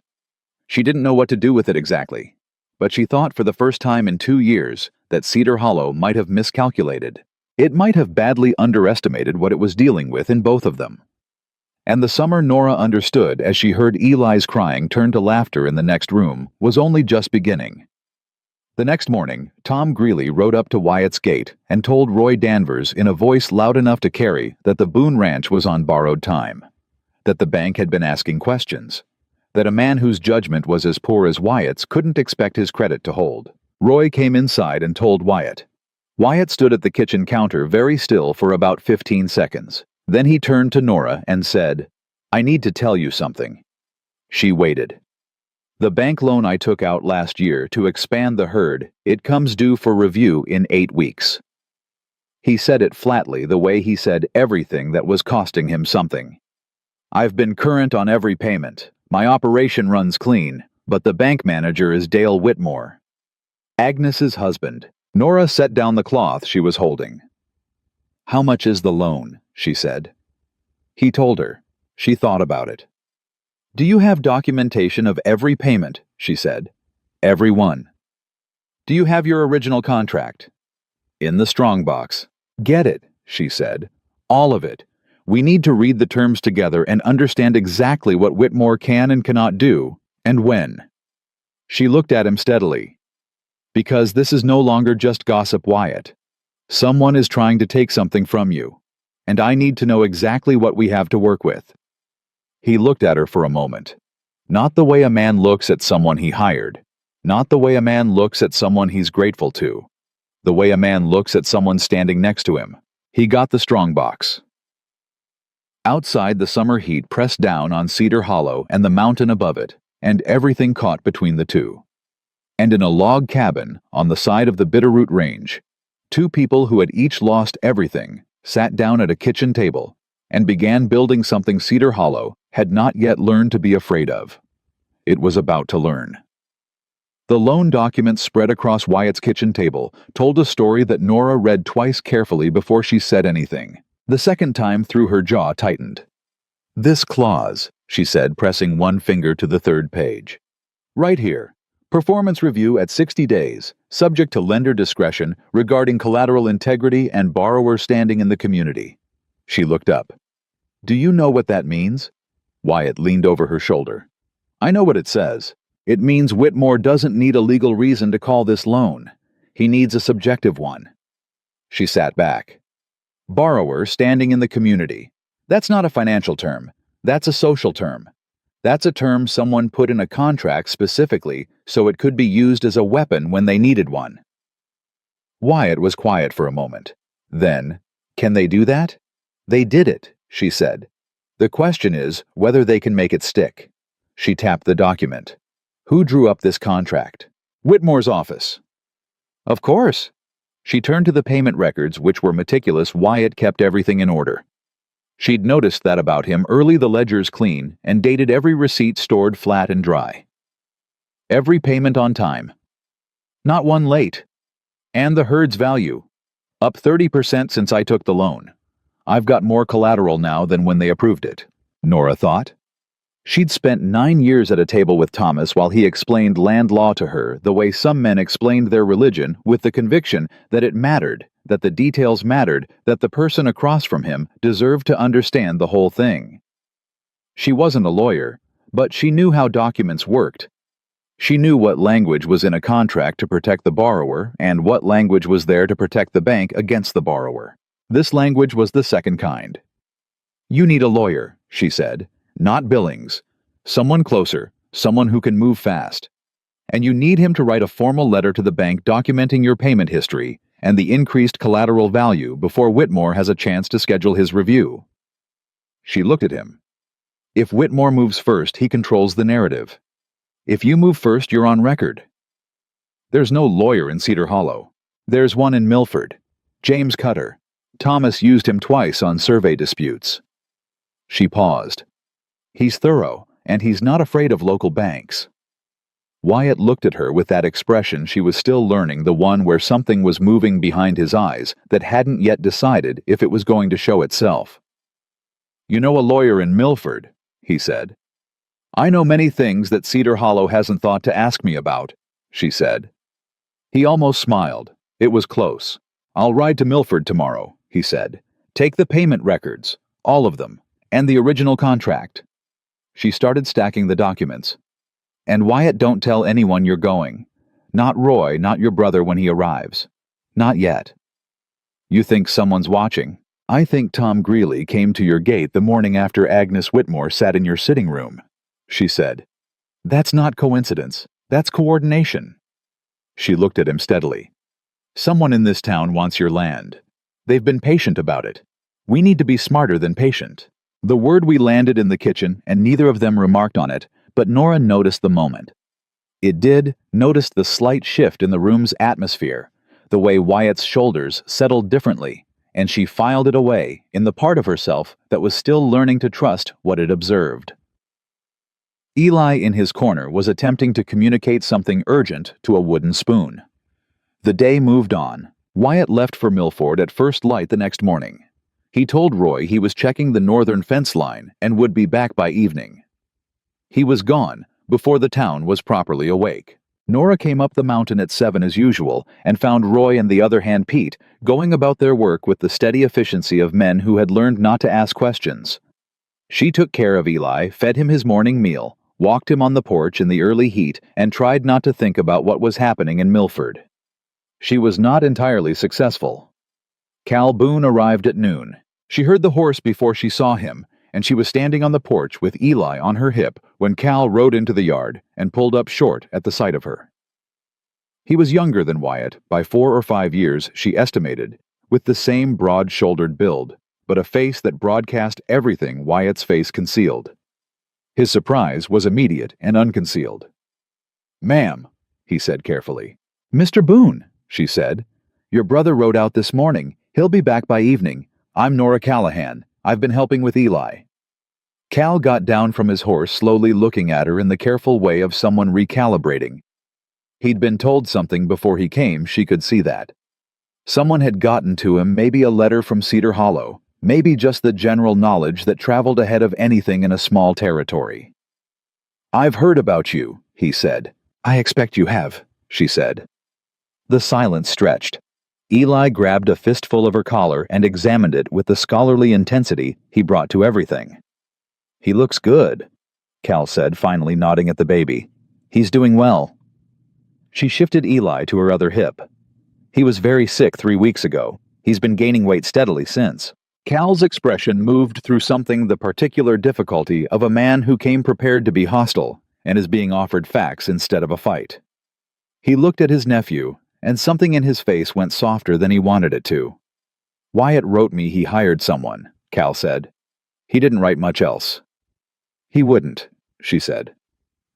She didn't know what to do with it exactly, but she thought for the first time in 2 years that Cedar Hollow might have miscalculated. It might have badly underestimated what it was dealing with in both of them. And the summer Nora understood as she heard Eli's crying turn to laughter in the next room was only just beginning. The next morning, Tom Greeley rode up to Wyatt's gate and told Roy Danvers in a voice loud enough to carry that the Boone Ranch was on borrowed time, that the bank had been asking questions, that a man whose judgment was as poor as Wyatt's couldn't expect his credit to hold. Roy came inside and told Wyatt. Wyatt stood at the kitchen counter very still for about 15 seconds. Then he turned to Nora and said, I need to tell you something. She waited. The bank loan I took out last year to expand the herd, it comes due for review in 8 weeks. He said it flatly, the way he said everything that was costing him something. I've been current on every payment. My operation runs clean, but the bank manager is Dale Whitmore. Agnes's husband. Nora set down the cloth she was holding. How much is the loan? She said. He told her. She thought about it. Do you have documentation of every payment? She said. Every one. Do you have your original contract? In the strongbox. Get it, she said. All of it. We need to read the terms together and understand exactly what Whitmore can and cannot do, and when. She looked at him steadily. Because this is no longer just gossip, Wyatt. Someone is trying to take something from you, and I need to know exactly what we have to work with. He looked at her for a moment. Not the way a man looks at someone he hired. Not the way a man looks at someone he's grateful to. The way a man looks at someone standing next to him. He got the strongbox. Outside, the summer heat pressed down on Cedar Hollow and the mountain above it, and everything caught between the two. And in a log cabin on the side of the Bitterroot Range, 2 people who had each lost everything sat down at a kitchen table and began building something Cedar Hollow had not yet learned to be afraid of. It was about to learn. The loan document spread across Wyatt's kitchen table told a story that Nora read twice carefully before she said anything. The second time through, her jaw tightened. This clause, she said, pressing one finger to the 3rd page. Right here. Performance review at 60 days, subject to lender discretion regarding collateral integrity and borrower standing in the community. She looked up. Do you know what that means? Wyatt leaned over her shoulder. I know what it says. It means Whitmore doesn't need a legal reason to call this loan. He needs a subjective one. She sat back. Borrower standing in the community. That's not a financial term. That's a social term. That's a term someone put in a contract specifically so it could be used as a weapon when they needed one. Wyatt was quiet for a moment. Then, can they do that? They did it, she said. The question is whether they can make it stick. She tapped the document. Who drew up this contract? Whitmore's office. Of course. She turned to the payment records, which were meticulous. Wyatt kept everything in order. She'd noticed that about him early, the ledgers clean, and dated every receipt stored flat and dry. Every payment on time. Not one late. And the herd's value. Up 30% since I took the loan. I've got more collateral now than when they approved it, Nora thought. She'd spent 9 years at a table with Thomas while he explained land law to her the way some men explained their religion, with the conviction that it mattered, that the details mattered, that the person across from him deserved to understand the whole thing. She wasn't a lawyer, but she knew how documents worked. She knew what language was in a contract to protect the borrower and what language was there to protect the bank against the borrower. This language was the second kind. You need a lawyer, she said, not Billings. Someone closer, someone who can move fast. And you need him to write a formal letter to the bank documenting your payment history and the increased collateral value before Whitmore has a chance to schedule his review. She looked at him. If Whitmore moves first, he controls the narrative. If you move first, you're on record. There's no lawyer in Cedar Hollow. There's one in Milford. James Cutter. Thomas used him twice on survey disputes. She paused. He's thorough, and he's not afraid of local banks. Wyatt looked at her with that expression she was still learning, the one where something was moving behind his eyes that hadn't yet decided if it was going to show itself. You know a lawyer in Milford, he said. I know many things that Cedar Hollow hasn't thought to ask me about, she said. He almost smiled. It was close. I'll ride to Milford tomorrow, he said. Take the payment records, all of them, and the original contract. She started stacking the documents. And Wyatt, don't tell anyone you're going. Not Roy, not your brother when he arrives. Not yet. You think someone's watching? I think Tom Greeley came to your gate the morning after Agnes Whitmore sat in your sitting room, she said. That's not coincidence. That's coordination. She looked at him steadily. Someone in this town wants your land. They've been patient about it. We need to be smarter than patient. The word we landed in the kitchen, and neither of them remarked on it, but Nora noticed the moment. It did, noticed the slight shift in the room's atmosphere, the way Wyatt's shoulders settled differently, and she filed it away in the part of herself that was still learning to trust what it observed. Eli in his corner was attempting to communicate something urgent to a wooden spoon. The day moved on. Wyatt left for Milford at first light the next morning. He told Roy he was checking the northern fence line and would be back by evening. He was gone before the town was properly awake. Nora came up the mountain at 7 as usual and found Roy and the other hand Pete going about their work with the steady efficiency of men who had learned not to ask questions. She took care of Eli, fed him his morning meal, walked him on the porch in the early heat, and tried not to think about what was happening in Milford. She was not entirely successful. Cal Boone arrived at noon. She heard the horse before she saw him, and she was standing on the porch with Eli on her hip when Cal rode into the yard and pulled up short at the sight of her. He was younger than Wyatt by 4 or 5 years, she estimated, with the same broad-shouldered build, but a face that broadcast everything Wyatt's face concealed. His surprise was immediate and unconcealed. "Ma'am," he said carefully. "Mr. Boone," she said. "Your brother rode out this morning. He'll be back by evening. I'm Nora Callahan. I've been helping with Eli." Cal got down from his horse, slowly looking at her in the careful way of someone recalibrating. He'd been told something before he came, she could see that. Someone had gotten to him, maybe a letter from Cedar Hollow, maybe just the general knowledge that traveled ahead of anything in a small territory. "I've heard about you," he said. "I expect you have," she said. The silence stretched. Eli grabbed a fistful of her collar and examined it with the scholarly intensity he brought to everything. "He looks good," Cal said, finally nodding at the baby. "He's doing well." She shifted Eli to her other hip. "He was very sick 3 weeks ago. He's been gaining weight steadily since." Cal's expression moved through something the particular difficulty of a man who came prepared to be hostile and is being offered facts instead of a fight. He looked at his nephew, and something in his face went softer than he wanted it to. Wyatt wrote me he hired someone, Cal said. He didn't write much else. He wouldn't, she said.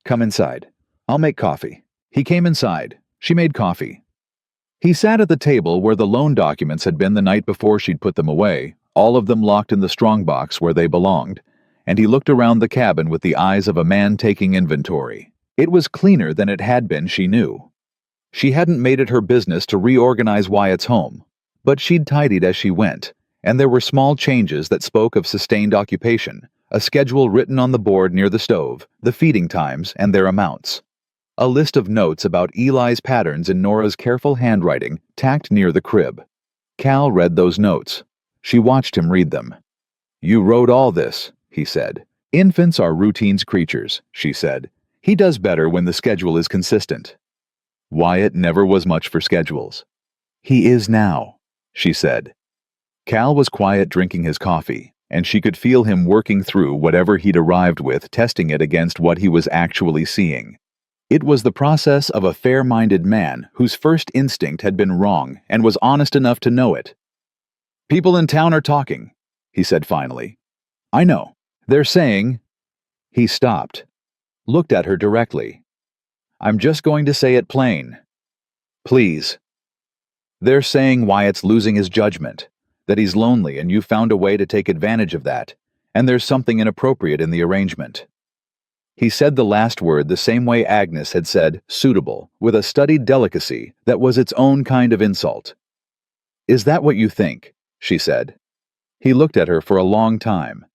Come inside. I'll make coffee. He came inside. She made coffee. He sat at the table where the loan documents had been the night before she'd put them away, all of them locked in the strongbox where they belonged, and he looked around the cabin with the eyes of a man taking inventory. It was cleaner than it had been, she knew. She hadn't made it her business to reorganize Wyatt's home, but she'd tidied as she went, and there were small changes that spoke of sustained occupation, a schedule written on the board near the stove, the feeding times and their amounts. A list of notes about Eli's patterns in Nora's careful handwriting tacked near the crib. Cal read those notes. She watched him read them. You wrote all this, he said. Infants are routines creatures, she said. He does better when the schedule is consistent. Wyatt never was much for schedules. He is now, she said. Cal was quiet drinking his coffee, and she could feel him working through whatever he'd arrived with, testing it against what he was actually seeing. It was the process of a fair-minded man whose first instinct had been wrong and was honest enough to know it. People in town are talking, he said finally. I know. They're saying... He stopped, looked at her directly. I'm just going to say it plain. Please. They're saying Wyatt's losing his judgment, that he's lonely and you found a way to take advantage of that, and there's something inappropriate in the arrangement. He said the last word the same way Agnes had said suitable, with a studied delicacy that was its own kind of insult. Is that what you think? She said. He looked at her for a long time.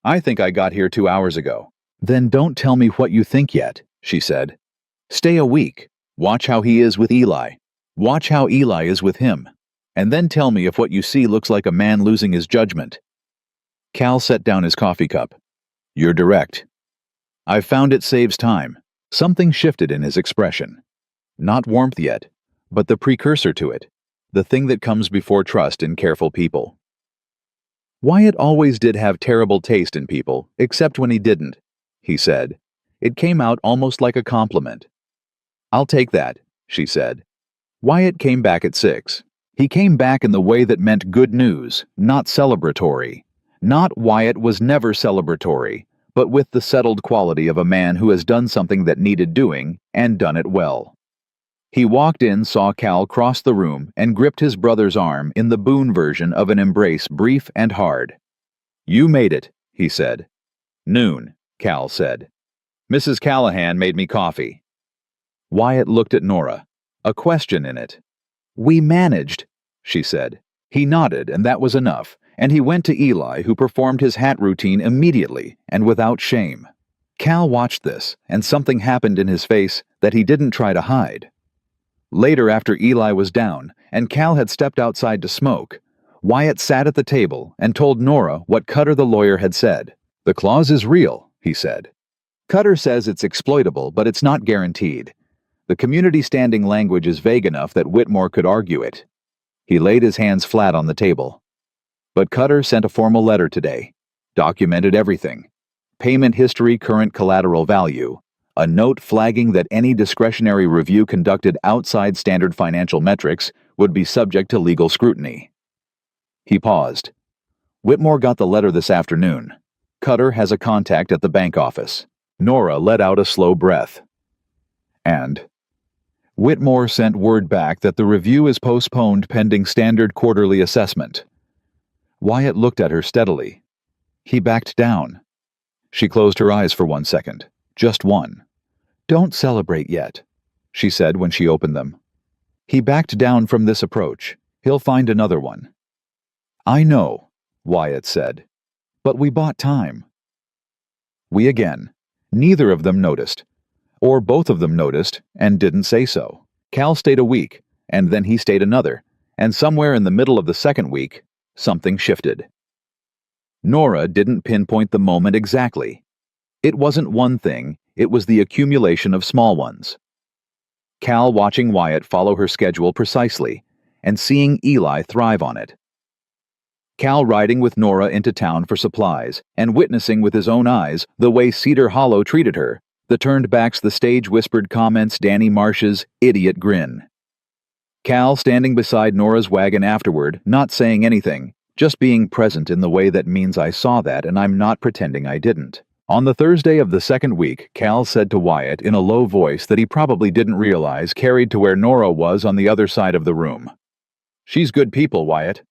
I think I got here 2 hours ago. Then don't tell me what you think yet, she said. Stay a week. Watch how he is with Eli. Watch how Eli is with him. And then tell me if what you see looks like a man losing his judgment. Cal set down his coffee cup. You're direct. I've found it saves time. Something shifted in his expression. Not warmth yet, but the precursor to it. The thing that comes before trust in careful people. Wyatt always did have terrible taste in people, except when he didn't, he said. It came out almost like a compliment. I'll take that, she said. Wyatt came back at 6. He came back in the way that meant good news, not celebratory. Not Wyatt was never celebratory, but with the settled quality of a man who has done something that needed doing, and done it well. He walked in, saw Cal cross the room, and gripped his brother's arm in the Boone version of an embrace brief and hard. You made it, he said. Noon, Cal said. Mrs. Callahan made me coffee. Wyatt looked at Nora, a question in it. We managed, she said. He nodded, and that was enough, and he went to Eli, who performed his hat routine immediately and without shame. Cal watched this, and something happened in his face that he didn't try to hide. Later, after Eli was down, and Cal had stepped outside to smoke, Wyatt sat at the table and told Nora what Cutter the lawyer had said. The clause is real, he said. Cutter says it's exploitable, but it's not guaranteed. The community standing language is vague enough that Whitmore could argue it. He laid his hands flat on the table. But Cutter sent a formal letter today. Documented everything. Payment history, current collateral value. A note flagging that any discretionary review conducted outside standard financial metrics would be subject to legal scrutiny. He paused. Whitmore got the letter this afternoon. Cutter has a contact at the bank office. Nora let out a slow breath. And Whitmore sent word back that the review is postponed pending standard quarterly assessment. Wyatt looked at her steadily. He backed down. She closed her eyes for 1 second. Just one. Don't celebrate yet, she said when she opened them. He backed down from this approach. He'll find another one. I know, Wyatt said. But we bought time. We again. Neither of them noticed. Or both of them noticed and didn't say so. Cal stayed a week, and then he stayed another, and somewhere in the middle of the second week, something shifted. Nora didn't pinpoint the moment exactly. It wasn't one thing, it was the accumulation of small ones. Cal watching Wyatt follow her schedule precisely, and seeing Eli thrive on it. Cal riding with Nora into town for supplies, and witnessing with his own eyes the way Cedar Hollow treated her, the turned backs the stage whispered comments Danny Marsh's idiot grin. Cal standing beside Nora's wagon afterward, not saying anything, just being present in the way that means I saw that and I'm not pretending I didn't. On the Thursday of the second week, Cal said to Wyatt in a low voice that he probably didn't realize carried to where Nora was on the other side of the room. "She's good people, Wyatt."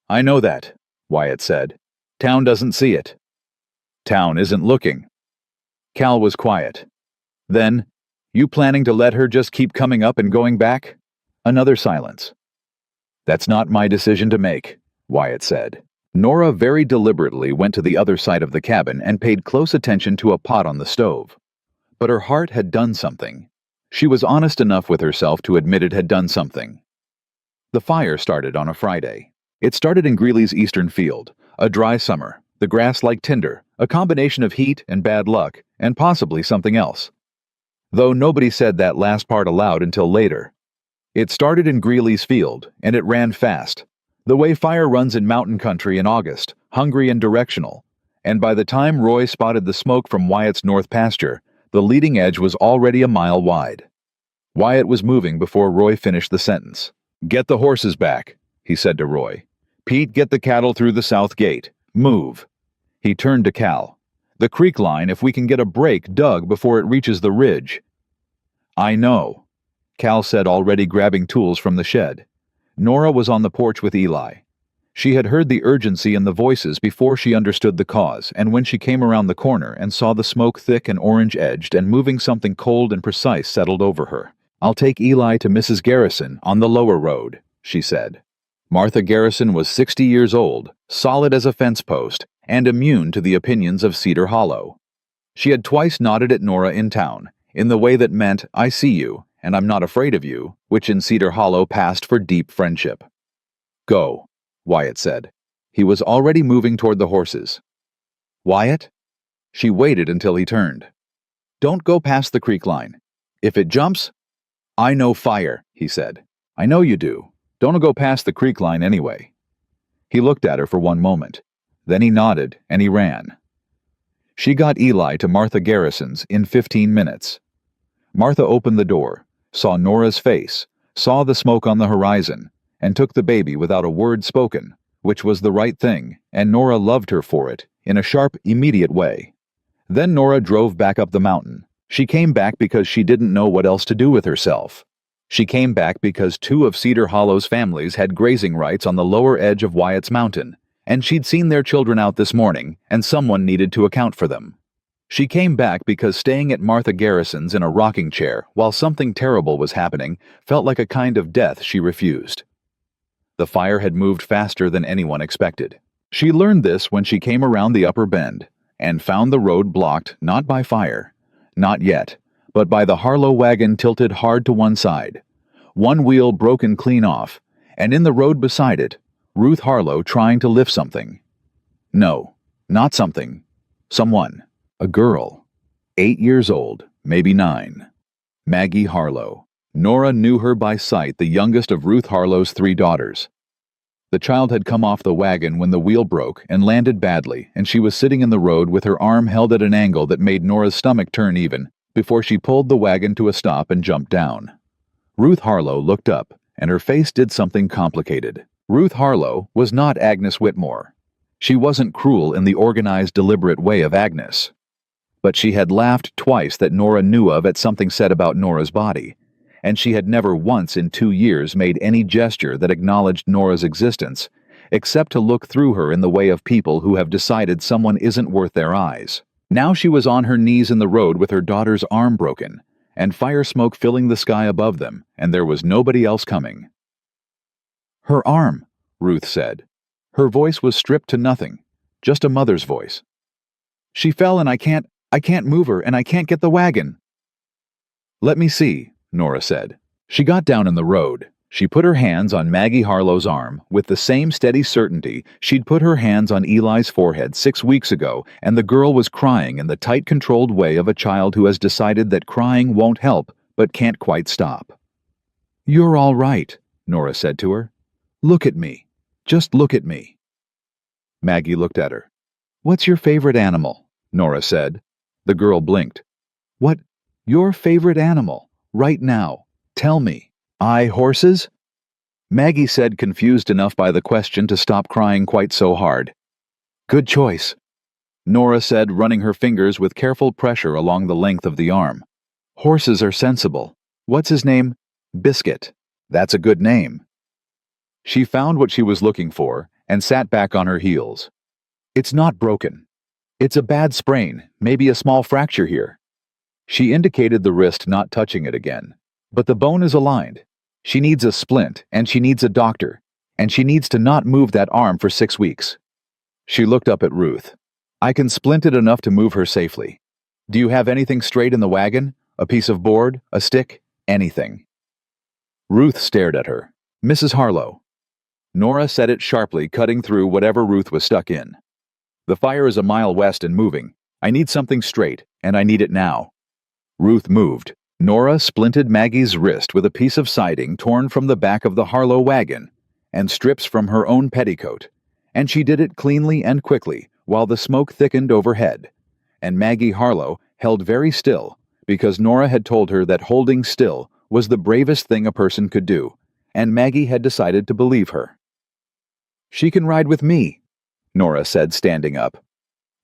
"I know that," Wyatt said. "Town doesn't see it." "Town isn't looking." Cal was quiet. Then, "You planning to let her just keep coming up and going back?" Another silence. "That's not my decision to make," Wyatt said. Nora very deliberately went to the other side of the cabin and paid close attention to a pot on the stove. But her heart had done something. She was honest enough with herself to admit it had done something. The fire started on a Friday. It started in Greeley's eastern field, a dry summer, the grass like tinder, a combination of heat and bad luck, and possibly something else. Though nobody said that last part aloud until later. It started in Greeley's field, and it ran fast. The way fire runs in mountain country in August, hungry and directional, and by the time Roy spotted the smoke from Wyatt's north pasture, the leading edge was already a mile wide. Wyatt was moving before Roy finished the sentence. "Get the horses back," he said to Roy. "Pete, get the cattle through the south gate. Move." He turned to Cal. "The creek line, if we can get a break dug before it reaches the ridge." "I know," Cal said, already grabbing tools from the shed. Nora was on the porch with Eli. She had heard the urgency in the voices before she understood the cause, and when she came around the corner and saw the smoke thick and orange-edged and moving, something cold and precise settled over her. "I'll take Eli to Mrs. Garrison on the lower road," she said. Martha Garrison was 60 years old, solid as a fence post, and immune to the opinions of Cedar Hollow. She had twice nodded at Nora in town, in the way that meant, "I see you, and I'm not afraid of you," which in Cedar Hollow passed for deep friendship. "Go," Wyatt said. He was already moving toward the horses. "Wyatt?" She waited until he turned. "Don't go past the creek line. If it jumps—" "I know fire," he said. "I know you do. Don't go past the creek line anyway." He looked at her for one moment. Then he nodded, and he ran. She got Eli to Martha Garrison's in 15 minutes. Martha opened the door, saw Nora's face, saw the smoke on the horizon, and took the baby without a word spoken, which was the right thing, and Nora loved her for it, in a sharp, immediate way. Then Nora drove back up the mountain. She came back because she didn't know what else to do with herself. She came back because 2 of Cedar Hollow's families had grazing rights on the lower edge of Wyatt's Mountain, and she'd seen their children out this morning, and someone needed to account for them. She came back because staying at Martha Garrison's in a rocking chair while something terrible was happening felt like a kind of death she refused. The fire had moved faster than anyone expected. She learned this when she came around the upper bend and found the road blocked not by fire, not yet, but by the Harlow wagon tilted hard to one side, one wheel broken clean off, and in the road beside it, Ruth Harlow trying to lift something. No, not something. Someone. A girl. 8 years old, maybe 9. Maggie Harlow. Nora knew her by sight, the youngest of Ruth Harlow's 3 daughters. The child had come off the wagon when the wheel broke and landed badly, and she was sitting in the road with her arm held at an angle that made Nora's stomach turn even, before she pulled the wagon to a stop and jumped down. Ruth Harlow looked up, and her face did something complicated. Ruth Harlow was not Agnes Whitmore. She wasn't cruel in the organized, deliberate way of Agnes. But she had laughed twice that Nora knew of at something said about Nora's body, and she had never once in 2 years made any gesture that acknowledged Nora's existence, except to look through her in the way of people who have decided someone isn't worth their eyes. Now she was on her knees in the road with her daughter's arm broken, and fire smoke filling the sky above them, and there was nobody else coming. "Her arm," Ruth said. Her voice was stripped to nothing, just a mother's voice. "She fell and I can't move her, and I can't get the wagon." "Let me see," Nora said. She got down in the road. She put her hands on Maggie Harlow's arm with the same steady certainty she'd put her hands on Eli's forehead 6 weeks ago, and the girl was crying in the tight, controlled way of a child who has decided that crying won't help but can't quite stop. "You're all right," Nora said to her. "Look at me. Just look at me." Maggie looked at her. "What's your favorite animal?" Nora said. The girl blinked. "What? Your favorite animal? Right now. Tell me." Horses? Maggie said, confused enough by the question to stop crying quite so hard. Good choice, Nora said, running her fingers with careful pressure along the length of the arm. Horses are sensible. What's his name? Biscuit. That's a good name. She found what she was looking for and sat back on her heels. It's not broken. It's a bad sprain, maybe a small fracture here. She indicated the wrist, not touching it again. But the bone is aligned. She needs a splint, and she needs a doctor, and she needs to not move that arm for 6 weeks. She looked up at Ruth. I can splint it enough to move her safely. Do you have anything straight in the wagon? A piece of board? A stick? Anything. Ruth stared at her. Mrs. Harlow. Nora said it sharply, cutting through whatever Ruth was stuck in. The fire is a mile west and moving. I need something straight, and I need it now. Ruth moved. Nora splinted Maggie's wrist with a piece of siding torn from the back of the Harlow wagon and strips from her own petticoat, and she did it cleanly and quickly while the smoke thickened overhead, and Maggie Harlow held very still because Nora had told her that holding still was the bravest thing a person could do, and Maggie had decided to believe her. She can ride with me, Nora said, standing up.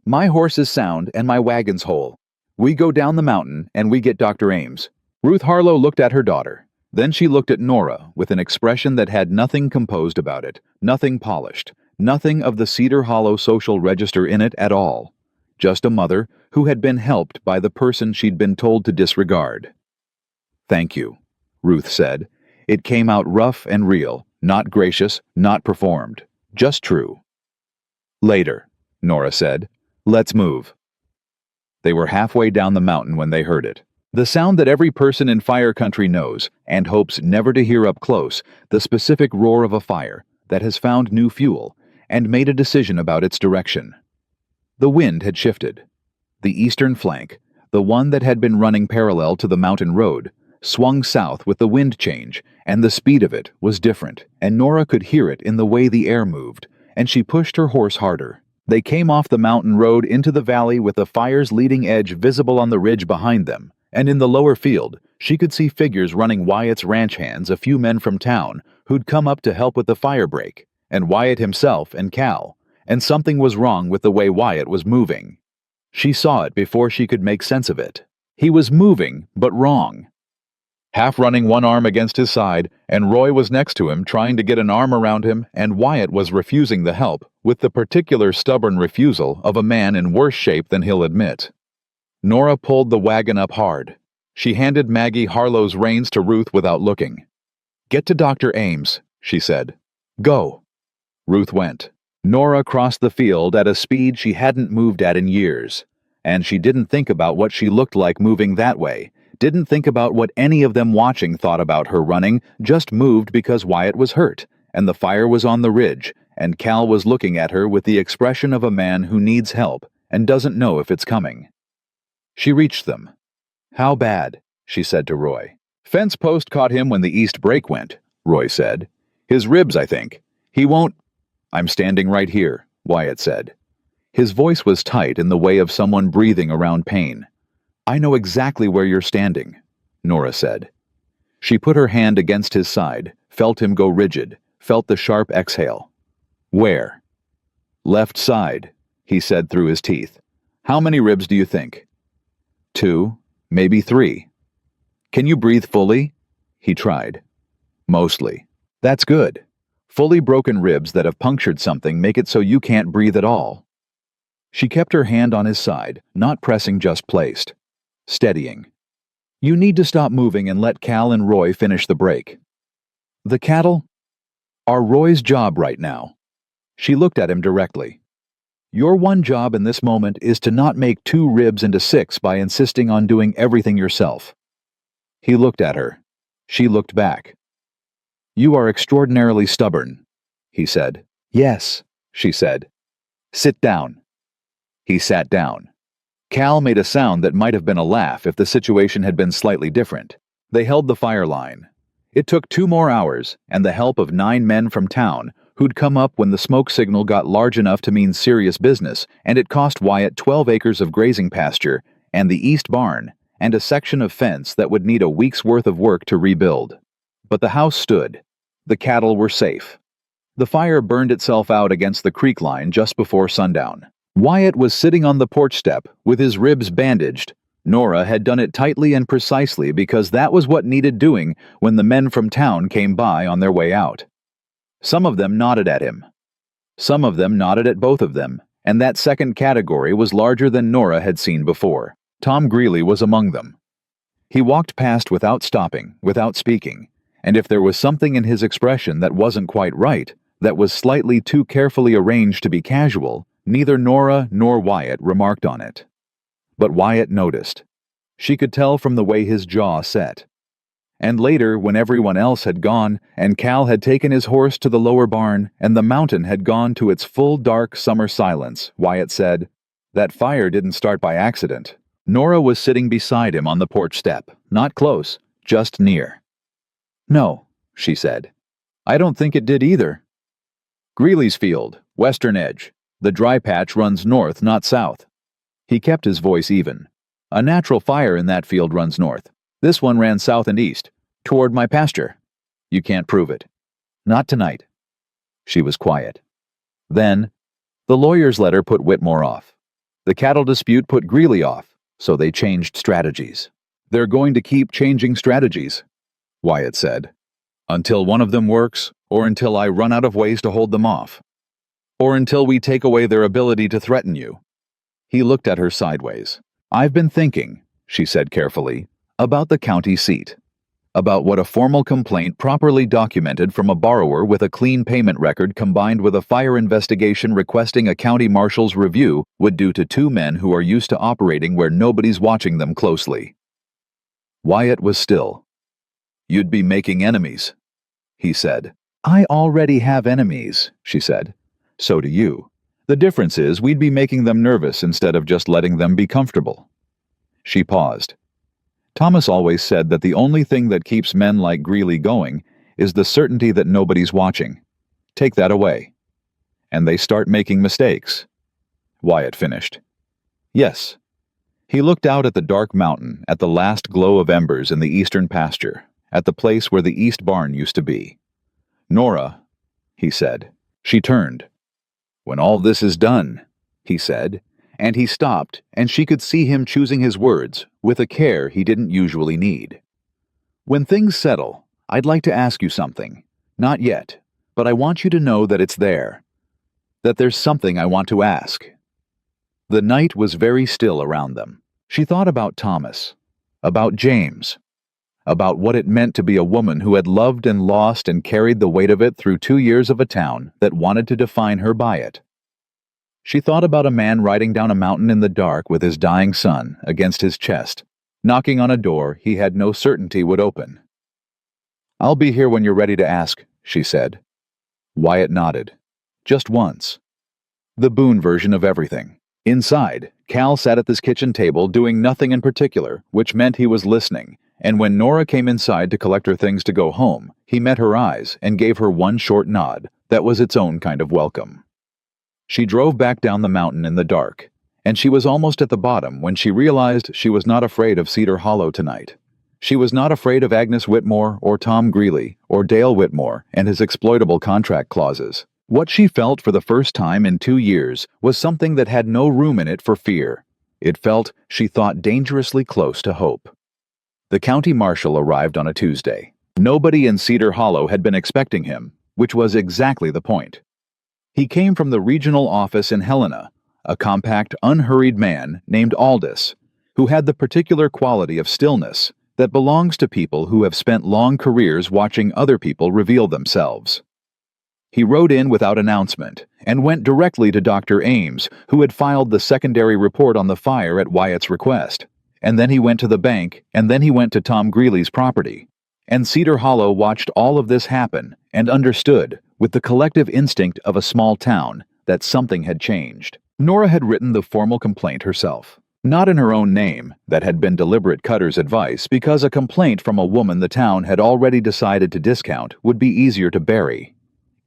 My horse is sound and my wagon's whole. We go down the mountain and we get Dr. Ames. Ruth Harlow looked at her daughter. Then she looked at Nora with an expression that had nothing composed about it, nothing polished, nothing of the Cedar Hollow social register in it at all. Just a mother who had been helped by the person she'd been told to disregard. Thank you, Ruth said. It came out rough and real, not gracious, not performed, just true. Later, Nora said. Let's move. They were halfway down the mountain when they heard it. The sound that every person in fire country knows and hopes never to hear up close, the specific roar of a fire that has found new fuel and made a decision about its direction. The wind had shifted. The eastern flank, the one that had been running parallel to the mountain road, swung south with the wind change, and the speed of it was different, and Nora could hear it in the way the air moved, and she pushed her horse harder. They came off the mountain road into the valley with the fire's leading edge visible on the ridge behind them, and in the lower field, she could see figures running Wyatt's ranch hands, a few men from town who'd come up to help with the fire break, and Wyatt himself and Cal, and something was wrong with the way Wyatt was moving. She saw it before she could make sense of it. He was moving, but wrong. Half running one arm against his side, and Roy was next to him trying to get an arm around him, and Wyatt was refusing the help, with the particular stubborn refusal of a man in worse shape than he'll admit. Nora pulled the wagon up hard. She handed Maggie Harlow's reins to Ruth without looking. Get to Dr. Ames, she said. Go. Ruth went. Nora crossed the field at a speed she hadn't moved at in years, and she didn't think about what she looked like moving that way, didn't think about what any of them watching thought about her running, just moved because Wyatt was hurt, and the fire was on the ridge, and Cal was looking at her with the expression of a man who needs help and doesn't know if it's coming. She reached them. How bad? She said to Roy. Fence post caught him when the east brake went, Roy said. His ribs, I think. He won't... I'm standing right here, Wyatt said. His voice was tight in the way of someone breathing around pain. I know exactly where you're standing, Nora said. She put her hand against his side, felt him go rigid, felt the sharp exhale. Where? Left side, he said through his teeth. How many ribs do you think? 2, maybe 3. Can you breathe fully? He tried. Mostly. That's good. Fully broken ribs that have punctured something make it so you can't breathe at all. She kept her hand on his side, not pressing, just placed. Steadying. You need to stop moving and let Cal and Roy finish the break. The cattle are Roy's job right now. She looked at him directly. Your one job in this moment is to not make 2 ribs into 6 by insisting on doing everything yourself. He looked at her. She looked back. You are extraordinarily stubborn, he said. Yes, she said. Sit down. He sat down. Cal made a sound that might have been a laugh if the situation had been slightly different. They held the fire line. It took 2 more hours, and the help of 9 men from town, who'd come up when the smoke signal got large enough to mean serious business, and it cost Wyatt 12 acres of grazing pasture, and the east barn, and a section of fence that would need a week's worth of work to rebuild. But the house stood. The cattle were safe. The fire burned itself out against the creek line just before sundown. Wyatt was sitting on the porch step, with his ribs bandaged. Nora had done it tightly and precisely because that was what needed doing when the men from town came by on their way out. Some of them nodded at him. Some of them nodded at both of them, and that second category was larger than Nora had seen before. Tom Greeley was among them. He walked past without stopping, without speaking, and if there was something in his expression that wasn't quite right, that was slightly too carefully arranged to be casual, neither Nora nor Wyatt remarked on it. But Wyatt noticed. She could tell from the way his jaw set. And later, when everyone else had gone, and Cal had taken his horse to the lower barn, and the mountain had gone to its full dark summer silence, Wyatt said, "That fire didn't start by accident." Nora was sitting beside him on the porch step, not close, just near. "No," she said. "I don't think it did either." "Greeley's field, western edge. The dry patch runs north, not south." He kept his voice even. "A natural fire in that field runs north. This one ran south and east, toward my pasture. You can't prove it." "Not tonight." She was quiet. Then, the lawyer's letter put Whitmore off. The cattle dispute put Greeley off, so they changed strategies. "They're going to keep changing strategies," Wyatt said, "until one of them works, or until I run out of ways to hold them off. Or until we take away their ability to threaten you." He looked at her sideways. "I've been thinking," she said carefully, "about the county seat. About what a formal complaint properly documented from a borrower with a clean payment record combined with a fire investigation requesting a county marshal's review would do to two men who are used to operating where nobody's watching them closely." Wyatt was still. "You'd be making enemies," he said. "I already have enemies," she said. "So do you. The difference is we'd be making them nervous instead of just letting them be comfortable." She paused. Thomas always said that the only thing that keeps men like Greeley going is the certainty that nobody's watching. Take that away, and they start making mistakes. Wyatt finished. "Yes." He looked out at the dark mountain, at the last glow of embers in the eastern pasture, at the place where the east barn used to be. "Nora," he said. She turned. "When all this is done," he said, and he stopped, and she could see him choosing his words with a care he didn't usually need. "When things settle, I'd like to ask you something. Not yet, but I want you to know that it's there. That there's something I want to ask." The night was very still around them. She thought about Thomas, about James, about what it meant to be a woman who had loved and lost and carried the weight of it through 2 years of a town that wanted to define her by it. She thought about a man riding down a mountain in the dark with his dying son against his chest, knocking on a door he had no certainty would open. "I'll be here when you're ready to ask," she said. Wyatt nodded. Just once. The Boone version of everything. Inside, Cal sat at this kitchen table doing nothing in particular, which meant he was listening, and when Nora came inside to collect her things to go home, he met her eyes and gave her one short nod that was its own kind of welcome. She drove back down the mountain in the dark, and she was almost at the bottom when she realized she was not afraid of Cedar Hollow tonight. She was not afraid of Agnes Whitmore or Tom Greeley or Dale Whitmore and his exploitable contract clauses. What she felt for the first time in 2 years was something that had no room in it for fear. It felt, she thought, dangerously close to hope. The county marshal arrived on a Tuesday. Nobody in Cedar Hollow had been expecting him, which was exactly the point. He came from the regional office in Helena, a compact, unhurried man named Aldous, who had the particular quality of stillness that belongs to people who have spent long careers watching other people reveal themselves. He rode in without announcement and went directly to Dr. Ames, who had filed the secondary report on the fire at Wyatt's request. And then he went to the bank, and then he went to Tom Greeley's property. And Cedar Hollow watched all of this happen and understood, with the collective instinct of a small town, that something had changed. Nora had written the formal complaint herself. Not in her own name, that had been deliberate Cutter's advice, because a complaint from a woman the town had already decided to discount would be easier to bury.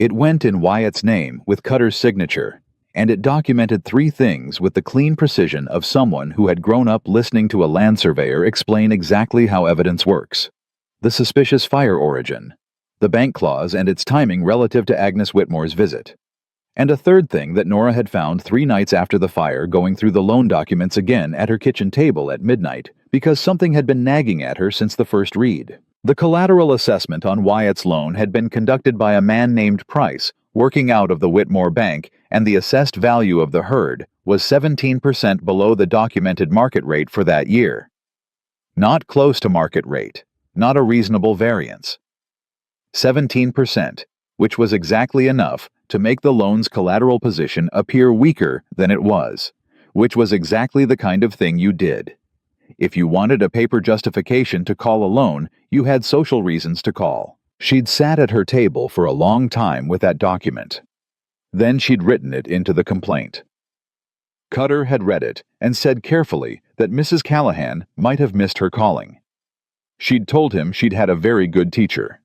It went in Wyatt's name with Cutter's signature, and it documented 3 things with the clean precision of someone who had grown up listening to a land surveyor explain exactly how evidence works. the suspicious fire origin, the bank clause and its timing relative to Agnes Whitmore's visit. And a third thing that Nora had found 3 nights after the fire, going through the loan documents again at her kitchen table at midnight because something had been nagging at her since the first read. The collateral assessment on Wyatt's loan had been conducted by a man named Price, working out of the Whitmore Bank, and the assessed value of the herd was 17% below the documented market rate for that year. Not close to market rate, not a reasonable variance. 17%, which was exactly enough to make the loan's collateral position appear weaker than it was, which was exactly the kind of thing you did. If you wanted a paper justification to call a loan, you had social reasons to call. She'd sat at her table for a long time with that document. Then she'd written it into the complaint. Cutter had read it and said carefully that Mrs. Callahan might have missed her calling. She'd told him she'd had a very good teacher.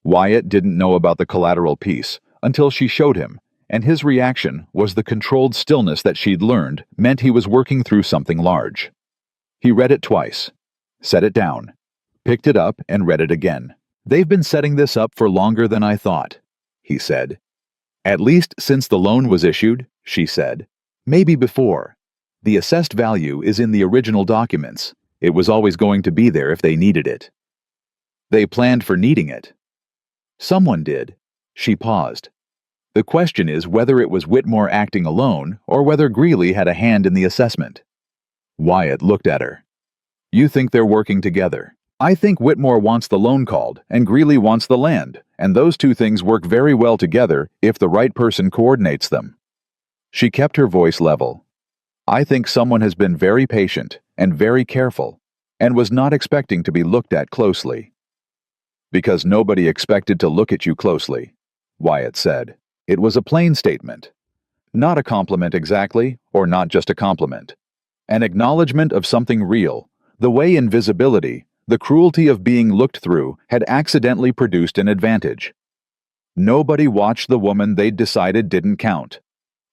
Wyatt didn't know about the collateral piece until she showed him, and his reaction was the controlled stillness that she'd learned meant he was working through something large. He read it twice, set it down, picked it up and read it again. "They've been setting this up for longer than I thought," he said. "At least since the loan was issued," she said. "Maybe before. The assessed value is in the original documents. It was always going to be there if they needed it." "They planned for needing it." "Someone did." She paused. "The question is whether it was Whitmore acting alone or whether Greeley had a hand in the assessment." Wyatt looked at her. "You think they're working together. I think Whitmore wants the loan called and Greeley wants the land, and those two things work very well together if the right person coordinates them." She kept her voice level. "I think someone has been very patient and very careful and was not expecting to be looked at closely." "Because nobody expected to look at you closely," Wyatt said. It was a plain statement. Not a compliment exactly, or not just a compliment. An acknowledgement of something real, the way invisibility, the cruelty of being looked through, had accidentally produced an advantage. Nobody watched the woman they'd decided didn't count.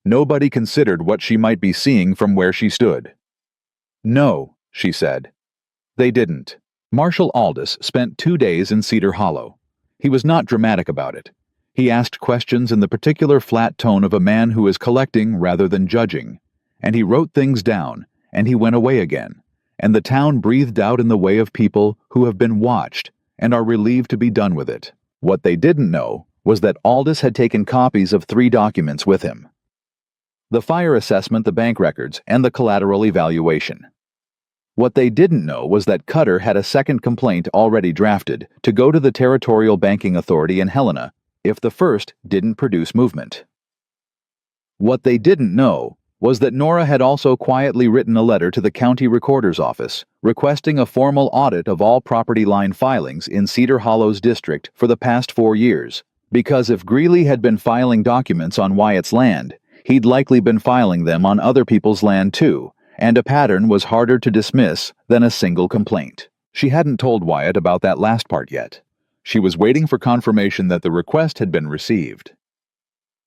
Nobody considered what she might be seeing from where she stood. "No," she said. They didn't. Marshal Aldous spent 2 days in Cedar Hollow. He was not dramatic about it. He asked questions in the particular flat tone of a man who is collecting rather than judging, and he wrote things down, and he went away again, and the town breathed out in the way of people who have been watched and are relieved to be done with it. What they didn't know was that Aldous had taken copies of 3 documents with him: the fire assessment, the bank records, and the collateral evaluation. What they didn't know was that Cutter had a second complaint already drafted to go to the Territorial Banking Authority in Helena if the first didn't produce movement. What they didn't know was that Nora had also quietly written a letter to the county recorder's office requesting a formal audit of all property line filings in Cedar Hollow's district for the past 4 years, because if Greeley had been filing documents on Wyatt's land, he'd likely been filing them on other people's land too, and a pattern was harder to dismiss than a single complaint. She hadn't told Wyatt about that last part yet. She was waiting for confirmation that the request had been received.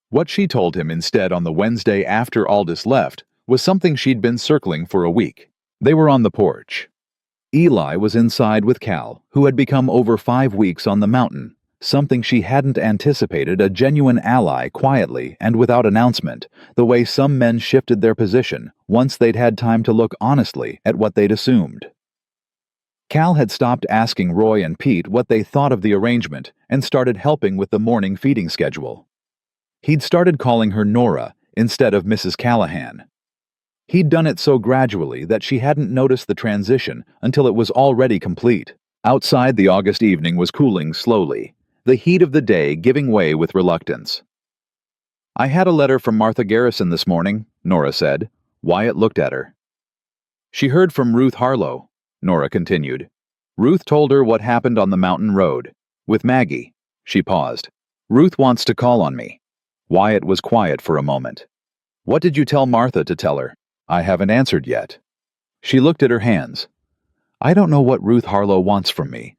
What she told him instead on the Wednesday after Aldous left was something she'd been circling for a week. They were on the porch. Eli was inside with Cal, who had become over 5 weeks on the mountain, something she hadn't anticipated, a genuine ally quietly and without announcement, the way some men shifted their position once they'd had time to look honestly at what they'd assumed. Cal had stopped asking Roy and Pete what they thought of the arrangement and started helping with the morning feeding schedule. He'd started calling her Nora instead of Mrs. Callahan. He'd done it so gradually that she hadn't noticed the transition until it was already complete. Outside, the August evening was cooling slowly, the heat of the day giving way with reluctance. "I had a letter from Martha Garrison this morning," Nora said. Wyatt looked at her. "She heard from Ruth Harlow," Nora continued. "Ruth told her what happened on the mountain road. With Maggie." She paused. "Ruth wants to call on me." Wyatt was quiet for a moment. "What did you tell Martha to tell her?" "I haven't answered yet." She looked at her hands. "I don't know what Ruth Harlow wants from me.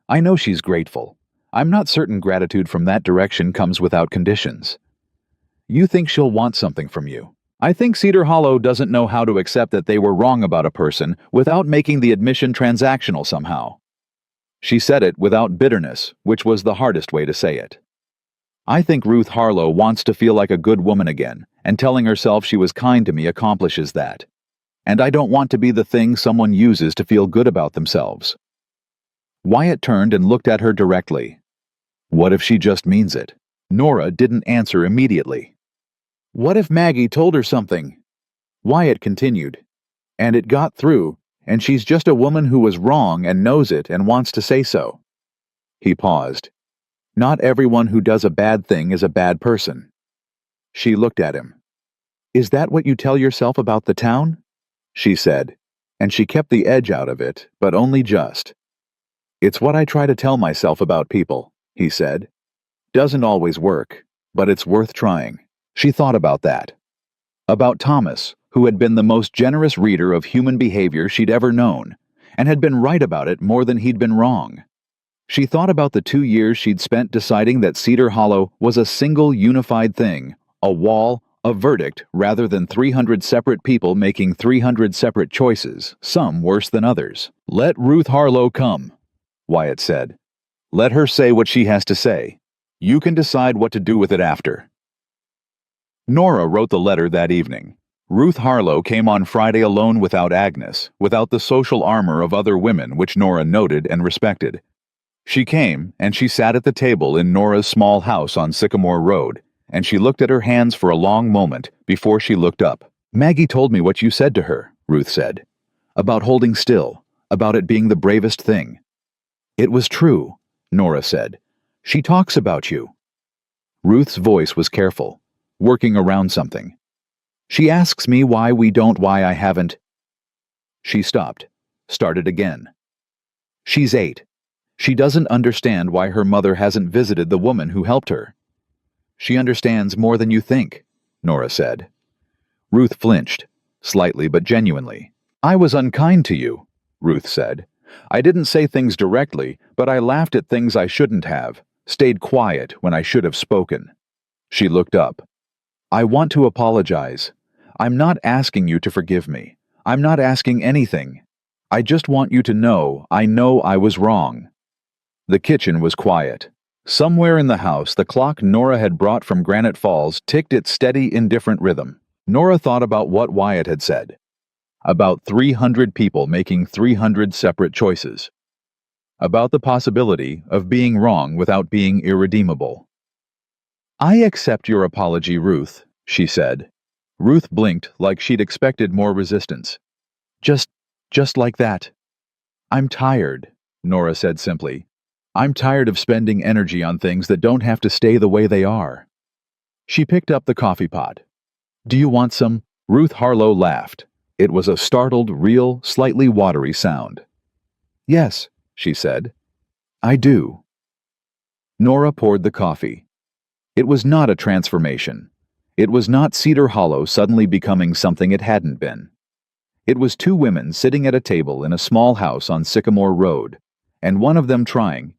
I know she's grateful. I'm not certain gratitude from that direction comes without conditions. You think she'll want something from you. I think Cedar Hollow doesn't know how to accept that they were wrong about a person without making the admission transactional somehow." She said it without bitterness, which was the hardest way to say it. I think Ruth Harlow wants to feel like a good woman again, and telling herself she was kind to me accomplishes that. And I don't want to be the thing someone uses to feel good about themselves. Wyatt turned and looked at her directly. What if she just means it? Nora didn't answer immediately. What if Maggie told her something? Wyatt continued. And it got through, and she's just a woman who was wrong and knows it and wants to say so. He paused. Not everyone who does a bad thing is a bad person. She looked at him. Is that what you tell yourself about the town? She said, and she kept the edge out of it, but only just. It's what I try to tell myself about people, he said. Doesn't always work, but it's worth trying. She thought about that. About Thomas, who had been the most generous reader of human behavior she'd ever known, and had been right about it more than he'd been wrong. She thought about the 2 years she'd spent deciding that Cedar Hollow was a single unified thing, a wall, a verdict, rather than 300 separate people making 300 separate choices, some worse than others. Let Ruth Harlow come, Wyatt said. Let her say what she has to say. You can decide what to do with it after. Nora wrote the letter that evening. Ruth Harlow came on Friday alone without Agnes, without the social armor of other women which Nora noted and respected. She came, and she sat at the table in Nora's small house on Sycamore Road, and she looked at her hands for a long moment before she looked up. Maggie told me what you said to her, Ruth said. About holding still, about it being the bravest thing. It was true, Nora said. She talks about you. Ruth's voice was careful, working around something. She asks me why I haven't. She stopped, started again. She's 8. She doesn't understand why her mother hasn't visited the woman who helped her. She understands more than you think, Nora said. Ruth flinched, slightly but genuinely. I was unkind to you, Ruth said. I didn't say things directly, but I laughed at things I shouldn't have, stayed quiet when I should have spoken. She looked up. I want to apologize. I'm not asking you to forgive me. I'm not asking anything. I just want you to know I was wrong. The kitchen was quiet. Somewhere in the house, the clock Nora had brought from Granite Falls ticked its steady, indifferent rhythm. Nora thought about what Wyatt had said. About 300 people making 300 separate choices. About the possibility of being wrong without being irredeemable. I accept your apology, Ruth, she said. Ruth blinked like she'd expected more resistance. Just like that. I'm tired, Nora said simply. I'm tired of spending energy on things that don't have to stay the way they are. She picked up the coffee pot. Do you want some? Ruth Harlow laughed. It was a startled, real, slightly watery sound. Yes, she said. I do. Nora poured the coffee. It was not a transformation. It was not Cedar Hollow suddenly becoming something it hadn't been. It was 2 women sitting at a table in a small house on Sycamore Road, and one of them trying,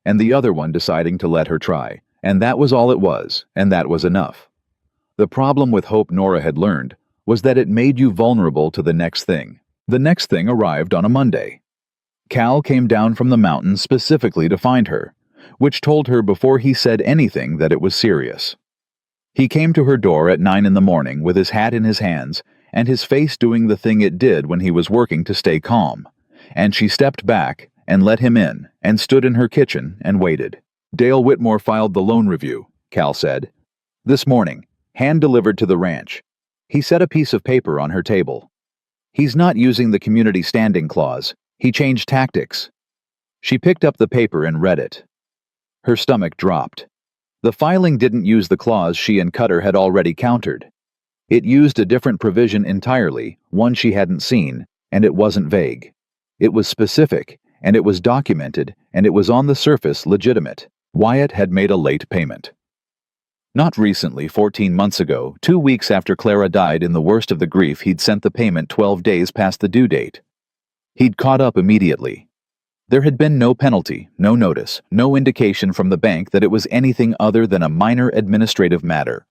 and the other one deciding to let her try, and that was all it was, and that was enough. The problem with hope, Nora had learned, was that it made you vulnerable to the next thing. The next thing arrived on a Monday. Cal came down from the mountains specifically to find her, which told her before he said anything that it was serious. He came to her door at 9 in the morning with his hat in his hands and his face doing the thing it did when he was working to stay calm, and she stepped back and let him in and stood in her kitchen and waited. Dale Whitmore filed the loan review, Cal said. This morning, hand-delivered to the ranch. He set a piece of paper on her table. He's not using the community standing clause. He changed tactics. She picked up the paper and read it. Her stomach dropped. The filing didn't use the clause she and Cutter had already countered. It used a different provision entirely, one she hadn't seen, and it wasn't vague. It was specific, and it was documented, and it was on the surface legitimate. Wyatt had made a late payment. Not recently, 14 months ago, 2 weeks after Clara died in the worst of the grief, he'd sent the payment 12 days past the due date. He'd caught up immediately. There had been no penalty, no notice, no indication from the bank that it was anything other than a minor administrative matter.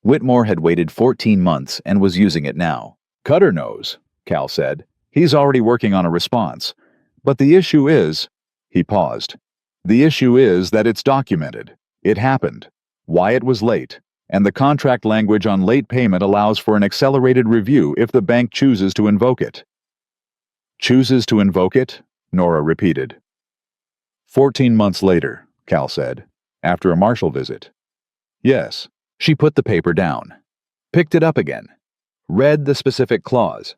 Whitmore had waited 14 months and was using it now. Cutter knows, Cal said. He's already working on a response. But the issue is, He paused. The issue is that it's documented. It happened. Wyatt was late, and the contract language on late payment allows for an accelerated review if the bank chooses to invoke it. Chooses to invoke it? Nora repeated. 14 months later, Cal said, after a Marshall visit. Yes. She put the paper down, picked it up again, read the specific clause.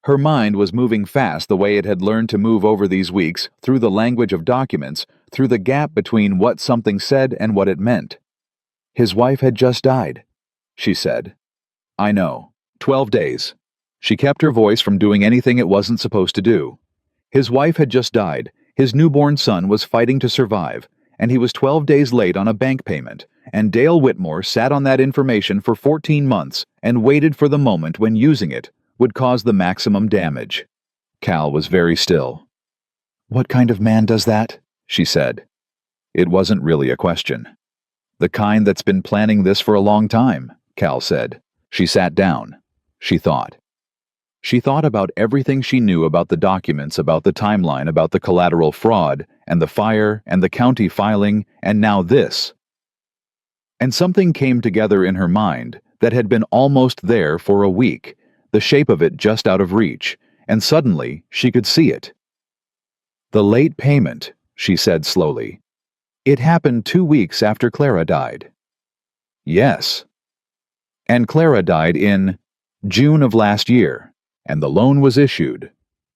Her mind was moving fast the way it had learned to move over these weeks, through the language of documents, through the gap between what something said and what it meant. His wife had just died, she said. I know. 12 days. She kept her voice from doing anything it wasn't supposed to do. His wife had just died, his newborn son was fighting to survive, and he was 12 days late on a bank payment, and Dale Whitmore sat on that information for 14 months and waited for the moment when using it would cause the maximum damage. Cal was very still. What kind of man does that? She said. It wasn't really a question. The kind that's been planning this for a long time, Cal said. She sat down. She thought. She thought about everything she knew about the documents, about the timeline, about the collateral fraud, and the fire, and the county filing, and now this. And something came together in her mind that had been almost there for a week, the shape of it just out of reach, and suddenly she could see it. The late payment, she said slowly. It happened 2 weeks after Clara died. Yes. And Clara died in June of last year, and the loan was issued.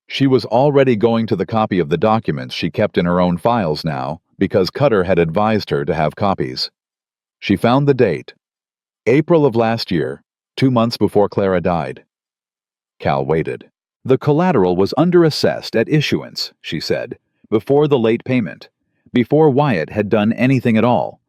She was already going to the copy of the documents she kept in her own files now, because Cutter had advised her to have copies. She found the date. April of last year, 2 months before Clara died. Cal waited. The collateral was underassessed at issuance, she said, before the late payment, before Wyatt had done anything at all,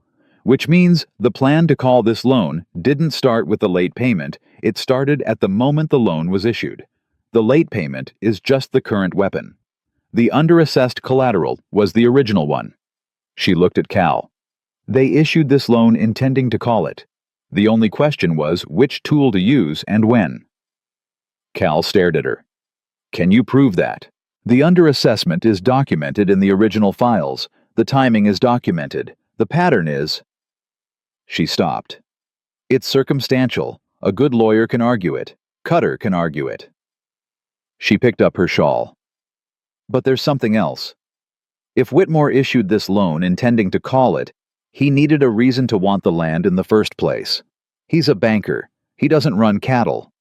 which means the plan to call this loan didn't start with the late payment, it started at the moment the loan was issued. The late payment is just the current weapon. The underassessed collateral was the original one. She looked at Cal. They issued this loan intending to call it. The only question was which tool to use and when. Cal stared at her. Can you prove that? The underassessment is documented in the original files. The timing is documented. The pattern is... She stopped. It's circumstantial. A good lawyer can argue it. Cutter can argue it. She picked up her shawl. But there's something else. If Whitmore issued this loan intending to call it, he needed a reason to want the land in the first place. He's a banker. He doesn't run cattle.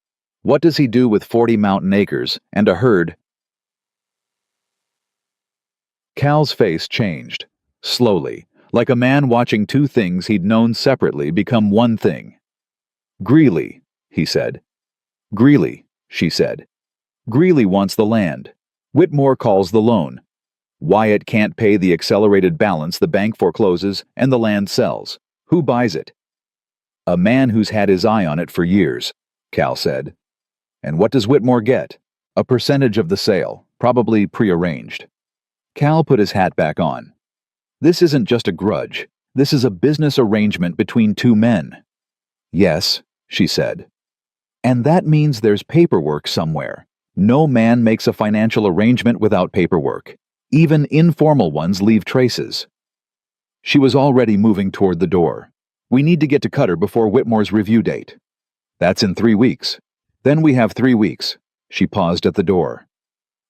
What does he do with 40 mountain acres and a herd? Cal's face changed, slowly, like a man watching two things he'd known separately become one thing. Greeley, he said. Greeley, she said. Greeley wants the land. Whitmore calls the loan. Wyatt can't pay the accelerated balance, the bank forecloses, and the land sells. Who buys it? A man who's had his eye on it for years, Cal said. And what does Whitmore get? A percentage of the sale, probably prearranged. Cal put his hat back on. This isn't just a grudge. This is a business arrangement between two men. Yes, she said. And that means there's paperwork somewhere. No man makes a financial arrangement without paperwork. Even informal ones leave traces. She was already moving toward the door. We need to get to Cutter before Whitmore's review date. That's in 3 weeks. Then we have 3 weeks. She paused at the door.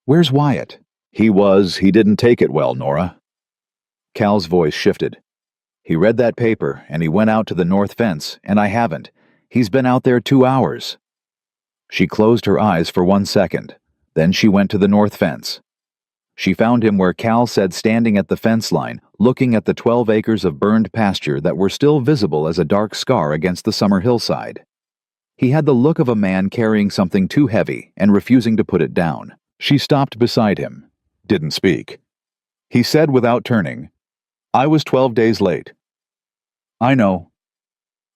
Where's Wyatt? He didn't take it well, Nora. Cal's voice shifted. He read that paper, and he went out to the north fence, and I haven't. He's been out there 2 hours. She closed her eyes for 1 second. Then she went to the north fence. She found him where Cal said, standing at the fence line, looking at the 12 acres of burned pasture that were still visible as a dark scar against the summer hillside. He had the look of a man carrying something too heavy and refusing to put it down. She stopped beside him. Didn't speak. He said without turning, I was 12 days late. I know.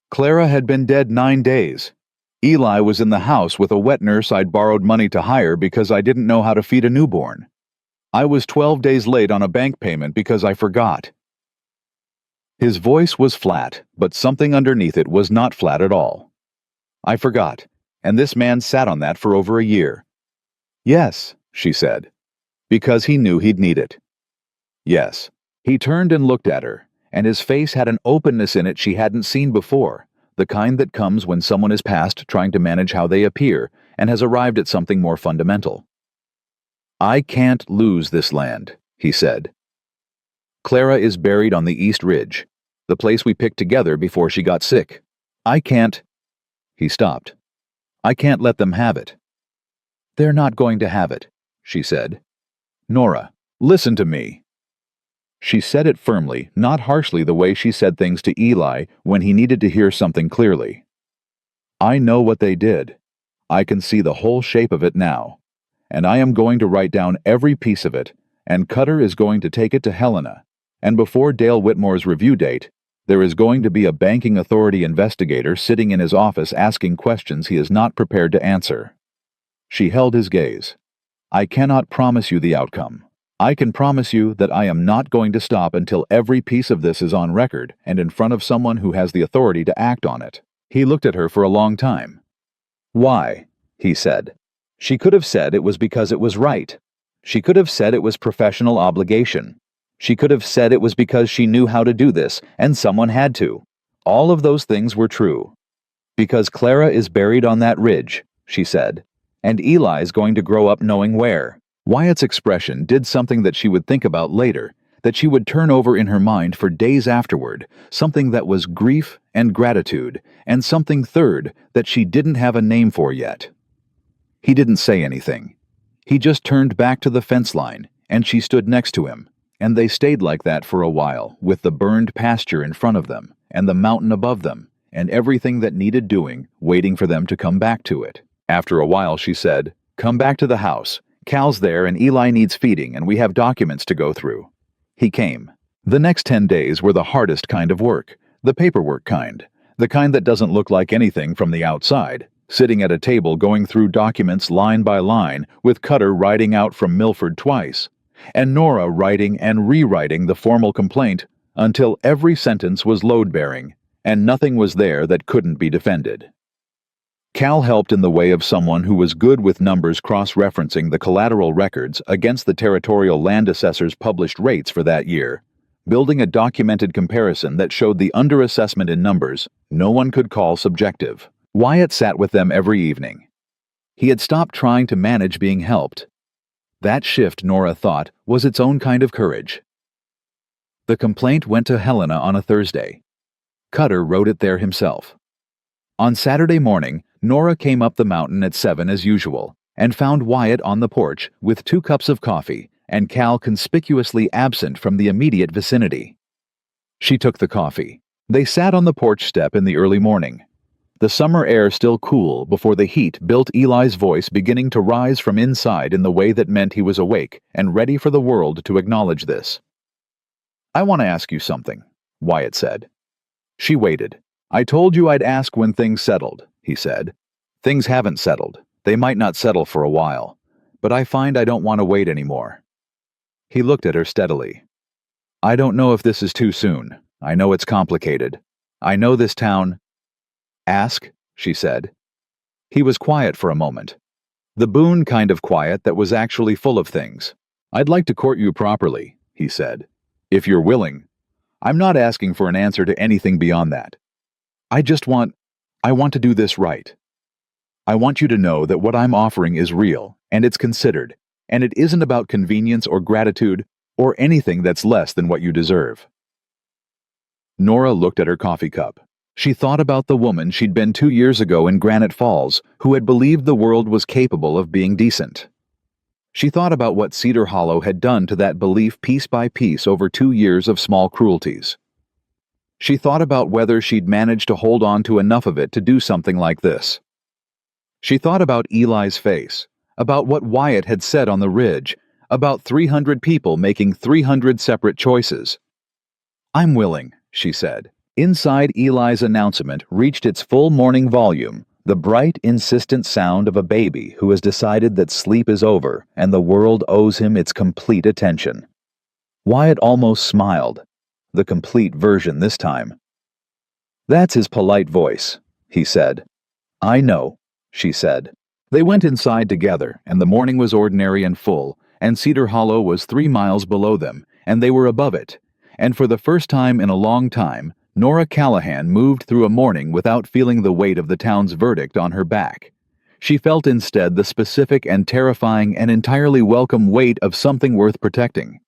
Clara had been dead 9 days. Eli was in the house with a wet nurse I'd borrowed money to hire because I didn't know how to feed a newborn. I was 12 days late on a bank payment because I forgot. His voice was flat, but something underneath it was not flat at all. I forgot, and this man sat on that for over a year. Yes, she said, because he knew he'd need it. Yes. He turned and looked at her, and his face had an openness in it she hadn't seen before, the kind that comes when someone is past trying to manage how they appear and has arrived at something more fundamental. "I can't lose this land," he said. "Clara is buried on the East Ridge, the place we picked together before she got sick. I can't—" He stopped. "I can't let them have it." "They're not going to have it," she said. "Nora, listen to me." She said it firmly, not harshly the way she said things to Eli when he needed to hear something clearly. "I know what they did. I can see the whole shape of it now. And I am going to write down every piece of it, and Cutter is going to take it to Helena. And before Dale Whitmore's review date, there is going to be a banking authority investigator sitting in his office asking questions he is not prepared to answer." She held his gaze. "I cannot promise you the outcome. I can promise you that I am not going to stop until every piece of this is on record and in front of someone who has the authority to act on it." He looked at her for a long time. "Why?" he said. She could have said it was because it was right. She could have said it was professional obligation. She could have said it was because she knew how to do this and someone had to. All of those things were true. "Because Clara is buried on that ridge," she said, "and Eli's going to grow up knowing where." Wyatt's expression did something that she would think about later, that she would turn over in her mind for days afterward, something that was grief and gratitude, and something third that she didn't have a name for yet. He didn't say anything. He just turned back to the fence line, and she stood next to him, and they stayed like that for a while, with the burned pasture in front of them, and the mountain above them, and everything that needed doing, waiting for them to come back to it. After a while she said, "Come back to the house. Cal's there and Eli needs feeding and we have documents to go through." He came. The next 10 days were the hardest kind of work, the paperwork kind, the kind that doesn't look like anything from the outside, sitting at a table going through documents line by line with Cutter writing out from Milford twice, and Nora writing and rewriting the formal complaint until every sentence was load-bearing and nothing was there that couldn't be defended. Cal helped in the way of someone who was good with numbers cross-referencing the collateral records against the territorial land assessor's published rates for that year, building a documented comparison that showed the underassessment in numbers no one could call subjective. Wyatt sat with them every evening. He had stopped trying to manage being helped. That shift, Nora thought, was its own kind of courage. The complaint went to Helena on a Thursday. Cutter wrote it there himself. On Saturday morning, Nora came up the mountain at 7 as usual, and found Wyatt on the porch with 2 cups of coffee, and Cal conspicuously absent from the immediate vicinity. She took the coffee. They sat on the porch step in the early morning. The summer air still cool before the heat built Eli's voice beginning to rise from inside in the way that meant he was awake and ready for the world to acknowledge this. "I want to ask you something," Wyatt said. She waited. "I told you I'd ask when things settled," he said. "Things haven't settled. They might not settle for a while. But I find I don't want to wait anymore." He looked at her steadily. "I don't know if this is too soon. I know it's complicated. I know this town—" "Ask," she said. He was quiet for a moment. The Boone kind of quiet that was actually full of things. "I'd like to court you properly," he said. "If you're willing. I'm not asking for an answer to anything beyond that. I want to do this right. I want you to know that what I'm offering is real, and it's considered, and it isn't about convenience or gratitude or anything that's less than what you deserve." Nora looked at her coffee cup. She thought about the woman she'd been 2 years ago in Granite Falls who had believed the world was capable of being decent. She thought about what Cedar Hollow had done to that belief piece by piece over 2 years of small cruelties. She thought about whether she'd managed to hold on to enough of it to do something like this. She thought about Eli's face, about what Wyatt had said on the ridge, about 300 people making 300 separate choices. "I'm willing," she said. Inside Eli's announcement reached its full morning volume, the bright, insistent sound of a baby who has decided that sleep is over and the world owes him its complete attention. Wyatt almost smiled. The complete version this time. "That's his polite voice," he said. "I know," she said. They went inside together, and the morning was ordinary and full, and Cedar Hollow was 3 miles below them, and they were above it. And for the first time in a long time, Nora Callahan moved through a morning without feeling the weight of the town's verdict on her back. She felt instead the specific and terrifying and entirely welcome weight of something worth protecting.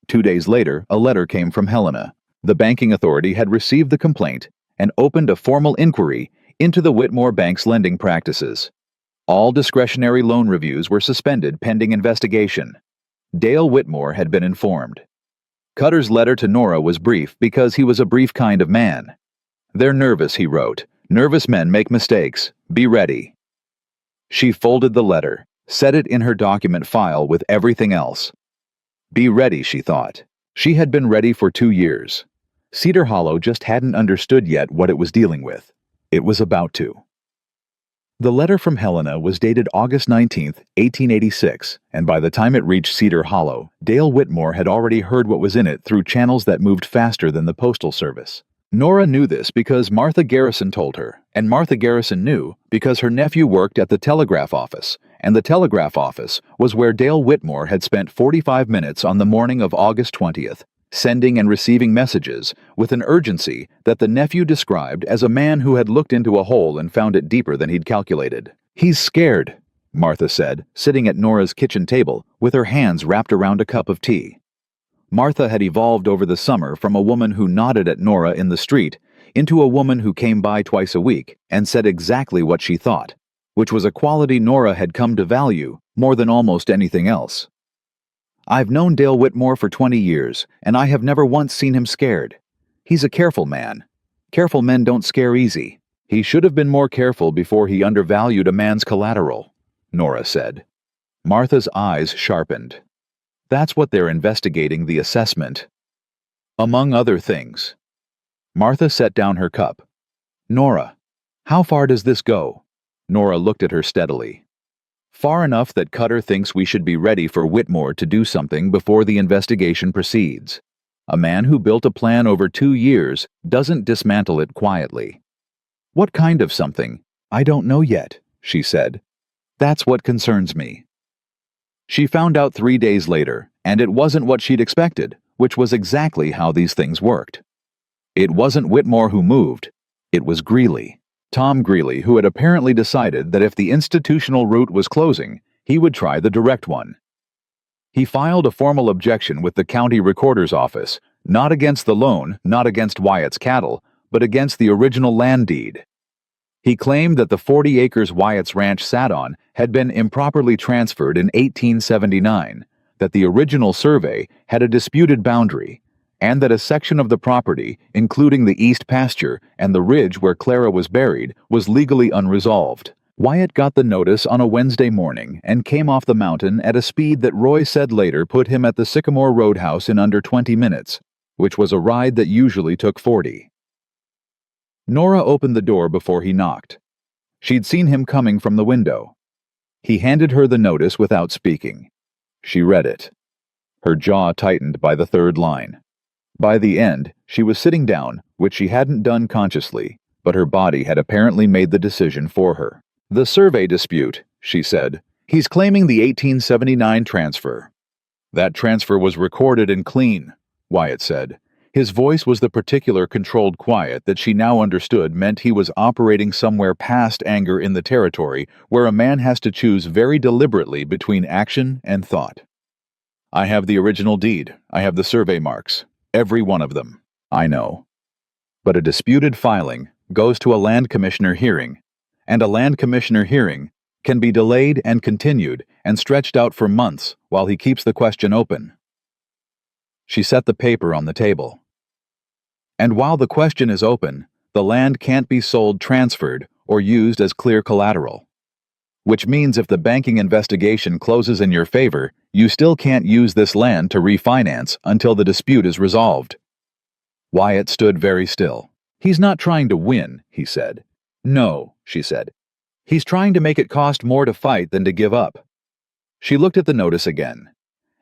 2 days later, a letter came from Helena. The banking authority had received the complaint and opened a formal inquiry into the Whitmore Bank's lending practices. All discretionary loan reviews were suspended pending investigation. Dale Whitmore had been informed. Cutter's letter to Nora was brief because he was a brief kind of man. "They're nervous," he wrote. "Nervous men make mistakes. Be ready." She folded the letter, set it in her document file with everything else. Be ready, she thought. She had been ready for 2 years. Cedar Hollow just hadn't understood yet what it was dealing with. It was about to. The letter from Helena was dated August 19, 1886, and by the time it reached Cedar Hollow, Dale Whitmore had already heard what was in it through channels that moved faster than the Postal Service. Nora knew this because Martha Garrison told her, and Martha Garrison knew because her nephew worked at the telegraph office, and the telegraph office was where Dale Whitmore had spent 45 minutes on the morning of August 20th, sending and receiving messages with an urgency that the nephew described as a man who had looked into a hole and found it deeper than he'd calculated. "He's scared," Martha said, sitting at Nora's kitchen table with her hands wrapped around a cup of tea. Martha had evolved over the summer from a woman who nodded at Nora in the street into a woman who came by twice a week and said exactly what she thought, which was a quality Nora had come to value more than almost anything else. "I've known Dale Whitmore for 20 years, and I have never once seen him scared. He's a careful man. Careful men don't scare easy. He should have been more careful before he undervalued a man's collateral," Nora said. Martha's eyes sharpened. "That's what they're investigating, the assessment. Among other things." Martha set down her cup. "Nora, how far does this go?" Nora looked at her steadily. "Far enough that Cutter thinks we should be ready for Whitmore to do something before the investigation proceeds. A man who built a plan over 2 years doesn't dismantle it quietly." "What kind of something? I don't know yet," she said. "That's what concerns me." She found out 3 days later, and it wasn't what she'd expected, which was exactly how these things worked. It wasn't Whitmore who moved. It was Greeley. Tom Greeley, who had apparently decided that if the institutional route was closing, he would try the direct one. He filed a formal objection with the county recorder's office, not against the loan, not against Wyatt's cattle, but against the original land deed. He claimed that the 40 acres Wyatt's ranch sat on had been improperly transferred in 1879, that the original survey had a disputed boundary, and that a section of the property, including the east pasture and the ridge where Clara was buried, was legally unresolved. Wyatt got the notice on a Wednesday morning and came off the mountain at a speed that Roy said later put him at the Sycamore Roadhouse in under 20 minutes, which was a ride that usually took 40. Nora opened the door before he knocked. She'd seen him coming from the window. He handed her the notice without speaking. She read it. Her jaw tightened by the 3rd line. By the end, she was sitting down, which she hadn't done consciously, but her body had apparently made the decision for her. "The survey dispute," she said. "He's claiming the 1879 transfer." "That transfer was recorded and clean," Wyatt said. His voice was the particular controlled quiet that she now understood meant he was operating somewhere past anger in the territory where a man has to choose very deliberately between action and thought. "I have the original deed. I have the survey marks. Every one of them. I know. But a disputed filing goes to a land commissioner hearing, and a land commissioner hearing can be delayed and continued and stretched out for months while he keeps the question open." She set the paper on the table. "And while the question is open, the land can't be sold, transferred, or used as clear collateral. Which means if the banking investigation closes in your favor, you still can't use this land to refinance until the dispute is resolved." Wyatt stood very still. "He's not trying to win," he said. "No," she said. "He's trying to make it cost more to fight than to give up." She looked at the notice again.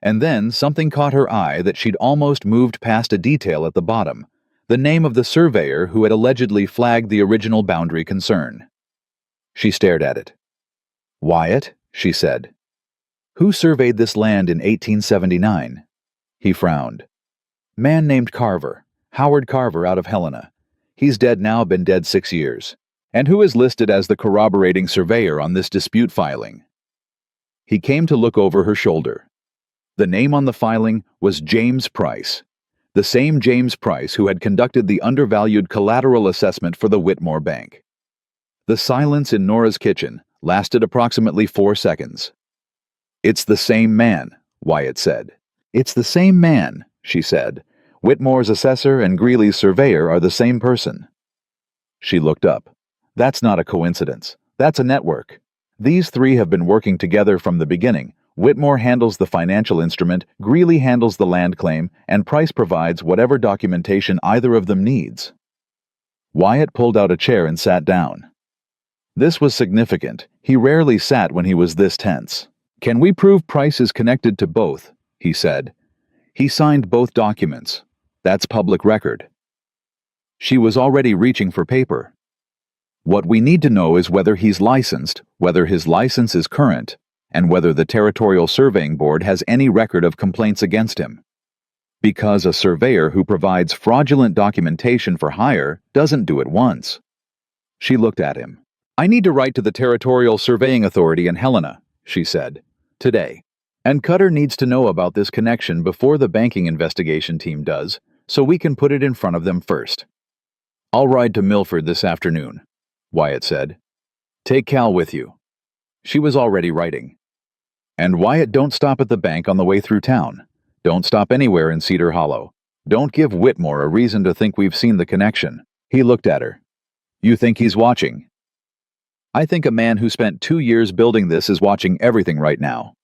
And then something caught her eye that she'd almost moved past a detail at the bottom, the name of the surveyor who had allegedly flagged the original boundary concern. She stared at it. "Wyatt," she said. "Who surveyed this land in 1879? He frowned. Man named Carver. Howard Carver out of Helena. He's dead now, been dead 6 years. And who is listed as the corroborating surveyor on this dispute filing? He came to look over her shoulder. The name on the filing was James Price. The same James Price who had conducted the undervalued collateral assessment for the Whitmore Bank. The silence in Nora's kitchen lasted approximately 4 seconds. "It's the same man," Wyatt said. "It's the same man," she said. "Whitmore's assessor and Greeley's surveyor are the same person." She looked up. "That's not a coincidence. That's a network. These three have been working together from the beginning. Whitmore handles the financial instrument, Greeley handles the land claim, and Price provides whatever documentation either of them needs." Wyatt pulled out a chair and sat down. This was significant. He rarely sat when he was this tense. "Can we prove Price is connected to both?" he said. "He signed both documents. That's public record." She was already reaching for paper. "What we need to know is whether he's licensed, whether his license is current, and whether the Territorial Surveying Board has any record of complaints against him. Because a surveyor who provides fraudulent documentation for hire doesn't do it once." She looked at him. "I need to write to the Territorial Surveying Authority in Helena," she said, "today. And Cutter needs to know about this connection before the banking investigation team does, so we can put it in front of them first." "I'll ride to Milford this afternoon," Wyatt said. "Take Cal with you." She was already writing. "And Wyatt, don't stop at the bank on the way through town. Don't stop anywhere in Cedar Hollow. Don't give Whitmore a reason to think we've seen the connection." He looked at her. "You think he's watching?" "I think a man who spent 2 years building this is watching everything right now."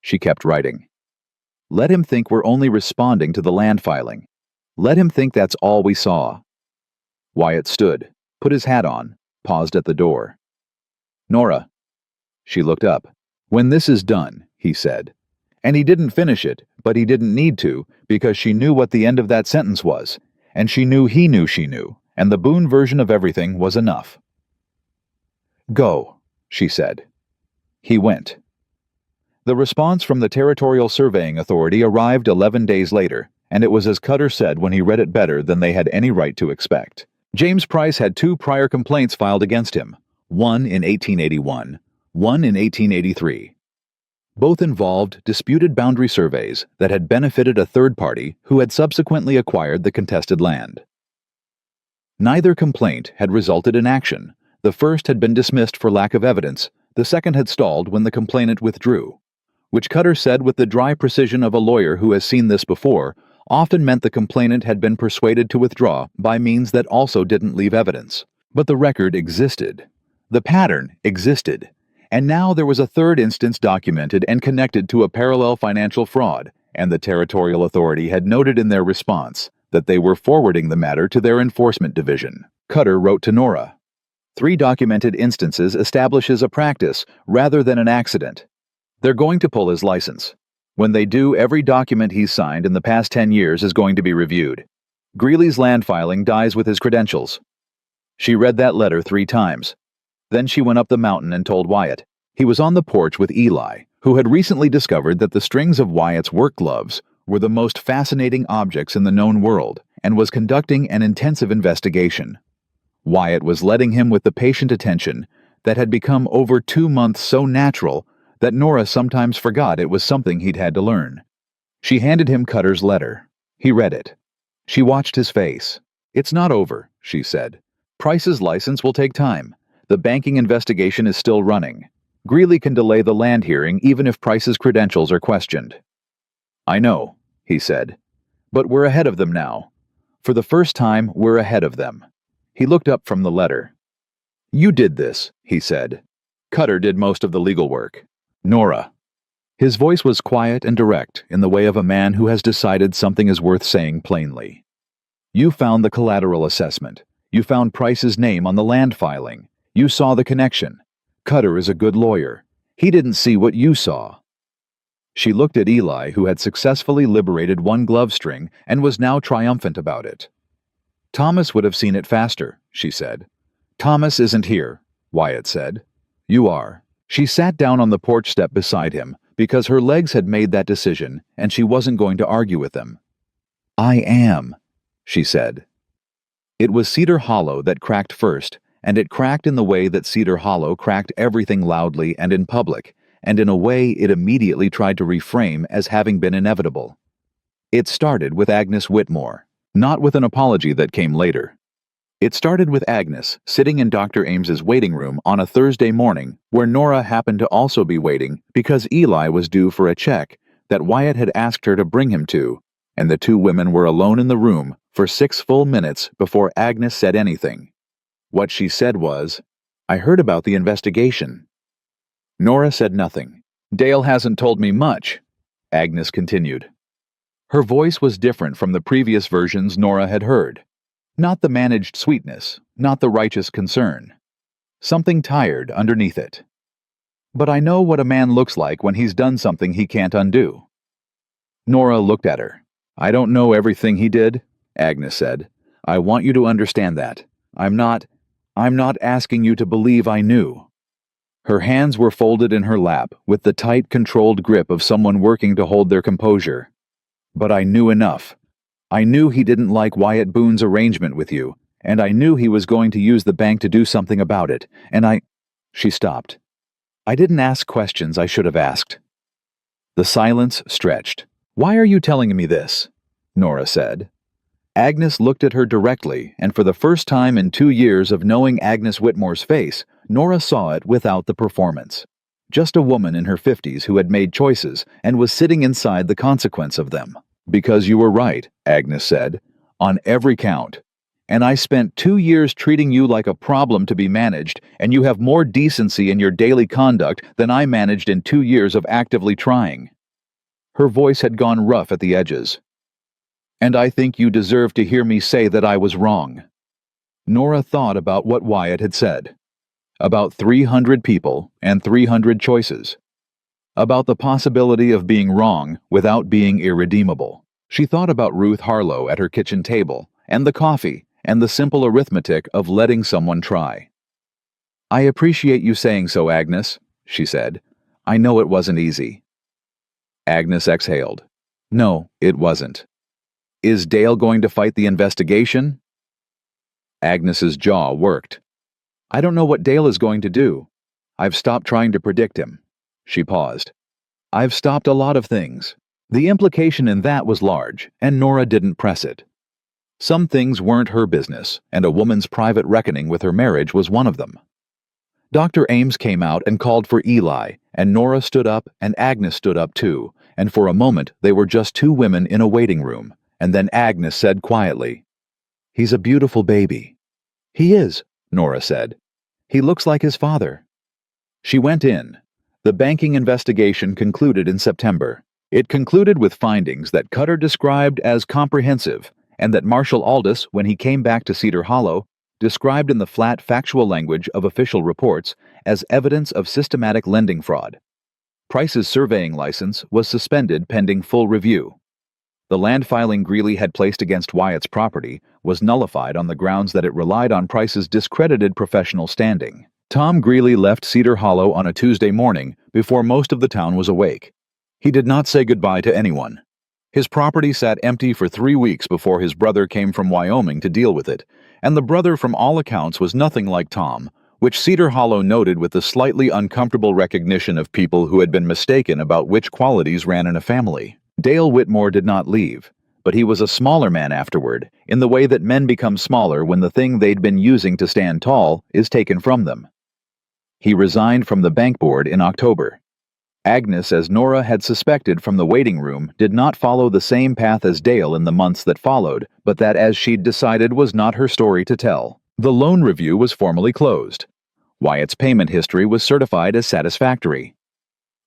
She kept writing. "Let him think we're only responding to the land filing. Let him think that's all we saw." Wyatt stood, put his hat on, paused at the door. "Nora." She looked up. "When this is done," he said. And he didn't finish it, but he didn't need to, because she knew what the end of that sentence was, and she knew she knew, and the Boone version of everything was enough. "Go," she said. He went. The response from the Territorial Surveying Authority arrived 11 days later, and it was as Cutter said when he read it better than they had any right to expect. James Price had 2 prior complaints filed against him, one in 1881, one in 1883. Both involved disputed boundary surveys that had benefited a third party who had subsequently acquired the contested land. Neither complaint had resulted in action. The first had been dismissed for lack of evidence, the second had stalled when the complainant withdrew, which Cutter said with the dry precision of a lawyer who has seen this before, often meant the complainant had been persuaded to withdraw by means that also didn't leave evidence. But the record existed. The pattern existed. And now there was a third instance documented and connected to a parallel financial fraud, and the Territorial Authority had noted in their response that they were forwarding the matter to their enforcement division. Cutter wrote to Nora. 3 documented instances establishes a practice rather than an accident. They're going to pull his license. When they do, every document he's signed in the past 10 years is going to be reviewed. Greeley's land filing dies with his credentials. She read that letter 3 times. Then she went up the mountain and told Wyatt. He was on the porch with Eli, who had recently discovered that the strings of Wyatt's work gloves were the most fascinating objects in the known world and was conducting an intensive investigation. Wyatt was letting him with the patient attention that had become over 2 months so natural that Nora sometimes forgot it was something he'd had to learn. She handed him Cutter's letter. He read it. She watched his face. "It's not over," she said. "Price's license will take time. The banking investigation is still running. Greeley can delay the land hearing even if Price's credentials are questioned." "I know," he said. "But we're ahead of them now. For the first time, we're ahead of them." He looked up from the letter. "You did this," he said. "Cutter did most of the legal work. Nora." His voice was quiet and direct in the way of a man who has decided something is worth saying plainly. "You found the collateral assessment. You found Price's name on the land filing. You saw the connection. Cutter is a good lawyer. He didn't see what you saw." She looked at Eli, who had successfully liberated 1 glove string and was now triumphant about it. "Thomas would have seen it faster," she said. "Thomas isn't here," Wyatt said. "You are." She sat down on the porch step beside him, because her legs had made that decision and she wasn't going to argue with them. "I am," she said. It was Cedar Hollow that cracked first, and it cracked in the way that Cedar Hollow cracked everything loudly and in public, and in a way it immediately tried to reframe as having been inevitable. It started with Agnes Whitmore, not with an apology that came later. It started with Agnes sitting in Dr. Ames's waiting room on a Thursday morning where Nora happened to also be waiting because Eli was due for a check that Wyatt had asked her to bring him to, and the two women were alone in the room for 6 full minutes before Agnes said anything. What she said was, "I heard about the investigation." Nora said nothing. "Dale hasn't told me much," Agnes continued. Her voice was different from the previous versions Nora had heard. Not the managed sweetness, not the righteous concern. Something tired underneath it. "But I know what a man looks like when he's done something he can't undo." Nora looked at her. "I don't know everything he did," Agnes said. "I want you to understand that. I'm not asking you to believe I knew." Her hands were folded in her lap with the tight, controlled grip of someone working to hold their composure. "But I knew enough. I knew he didn't like Wyatt Boone's arrangement with you, and I knew he was going to use the bank to do something about it, and She stopped. "I didn't ask questions I should have asked." The silence stretched. "Why are you telling me this?" Nora said. Agnes looked at her directly, and for the first time in 2 years of knowing Agnes Whitmore's face, Nora saw it without the performance. Just a woman in her 50s who had made choices and was sitting inside the consequence of them. "Because you were right," Agnes said, "on every count. And I spent 2 years treating you like a problem to be managed, and you have more decency in your daily conduct than I managed in 2 years of actively trying." Her voice had gone rough at the edges. "And I think you deserve to hear me say that I was wrong." Nora thought about what Wyatt had said. About 300 people and 300 choices. About the possibility of being wrong without being irredeemable. She thought about Ruth Harlow at her kitchen table, and the coffee, and the simple arithmetic of letting someone try. "I appreciate you saying so, Agnes," she said. "I know it wasn't easy." Agnes exhaled. "No, it wasn't." "Is Dale going to fight the investigation?" Agnes's jaw worked. "I don't know what Dale is going to do. I've stopped trying to predict him." She paused. "I've stopped a lot of things." The implication in that was large, and Nora didn't press it. Some things weren't her business, and a woman's private reckoning with her marriage was one of them. Dr. Ames came out and called for Eli, and Nora stood up and Agnes stood up too, and for a moment they were just two women in a waiting room, and then Agnes said quietly, "He's a beautiful baby." "He is," Nora said. "He looks like his father." She went in. The banking investigation concluded in September. It concluded with findings that Cutter described as comprehensive, and that Marshall Aldous, when he came back to Cedar Hollow, described in the flat factual language of official reports as evidence of systematic lending fraud. Price's surveying license was suspended pending full review. The land filing Greeley had placed against Wyatt's property was nullified on the grounds that it relied on Price's discredited professional standing. Tom Greeley left Cedar Hollow on a Tuesday morning before most of the town was awake. He did not say goodbye to anyone. His property sat empty for 3 weeks before his brother came from Wyoming to deal with it, and the brother from all accounts was nothing like Tom, which Cedar Hollow noted with the slightly uncomfortable recognition of people who had been mistaken about which qualities ran in a family. Dale Whitmore did not leave, but he was a smaller man afterward, in the way that men become smaller when the thing they'd been using to stand tall is taken from them. He resigned from the bank board in October. Agnes, as Nora had suspected from the waiting room, did not follow the same path as Dale in the months that followed, but that, as she'd decided, was not her story to tell. The loan review was formally closed. Wyatt's payment history was certified as satisfactory.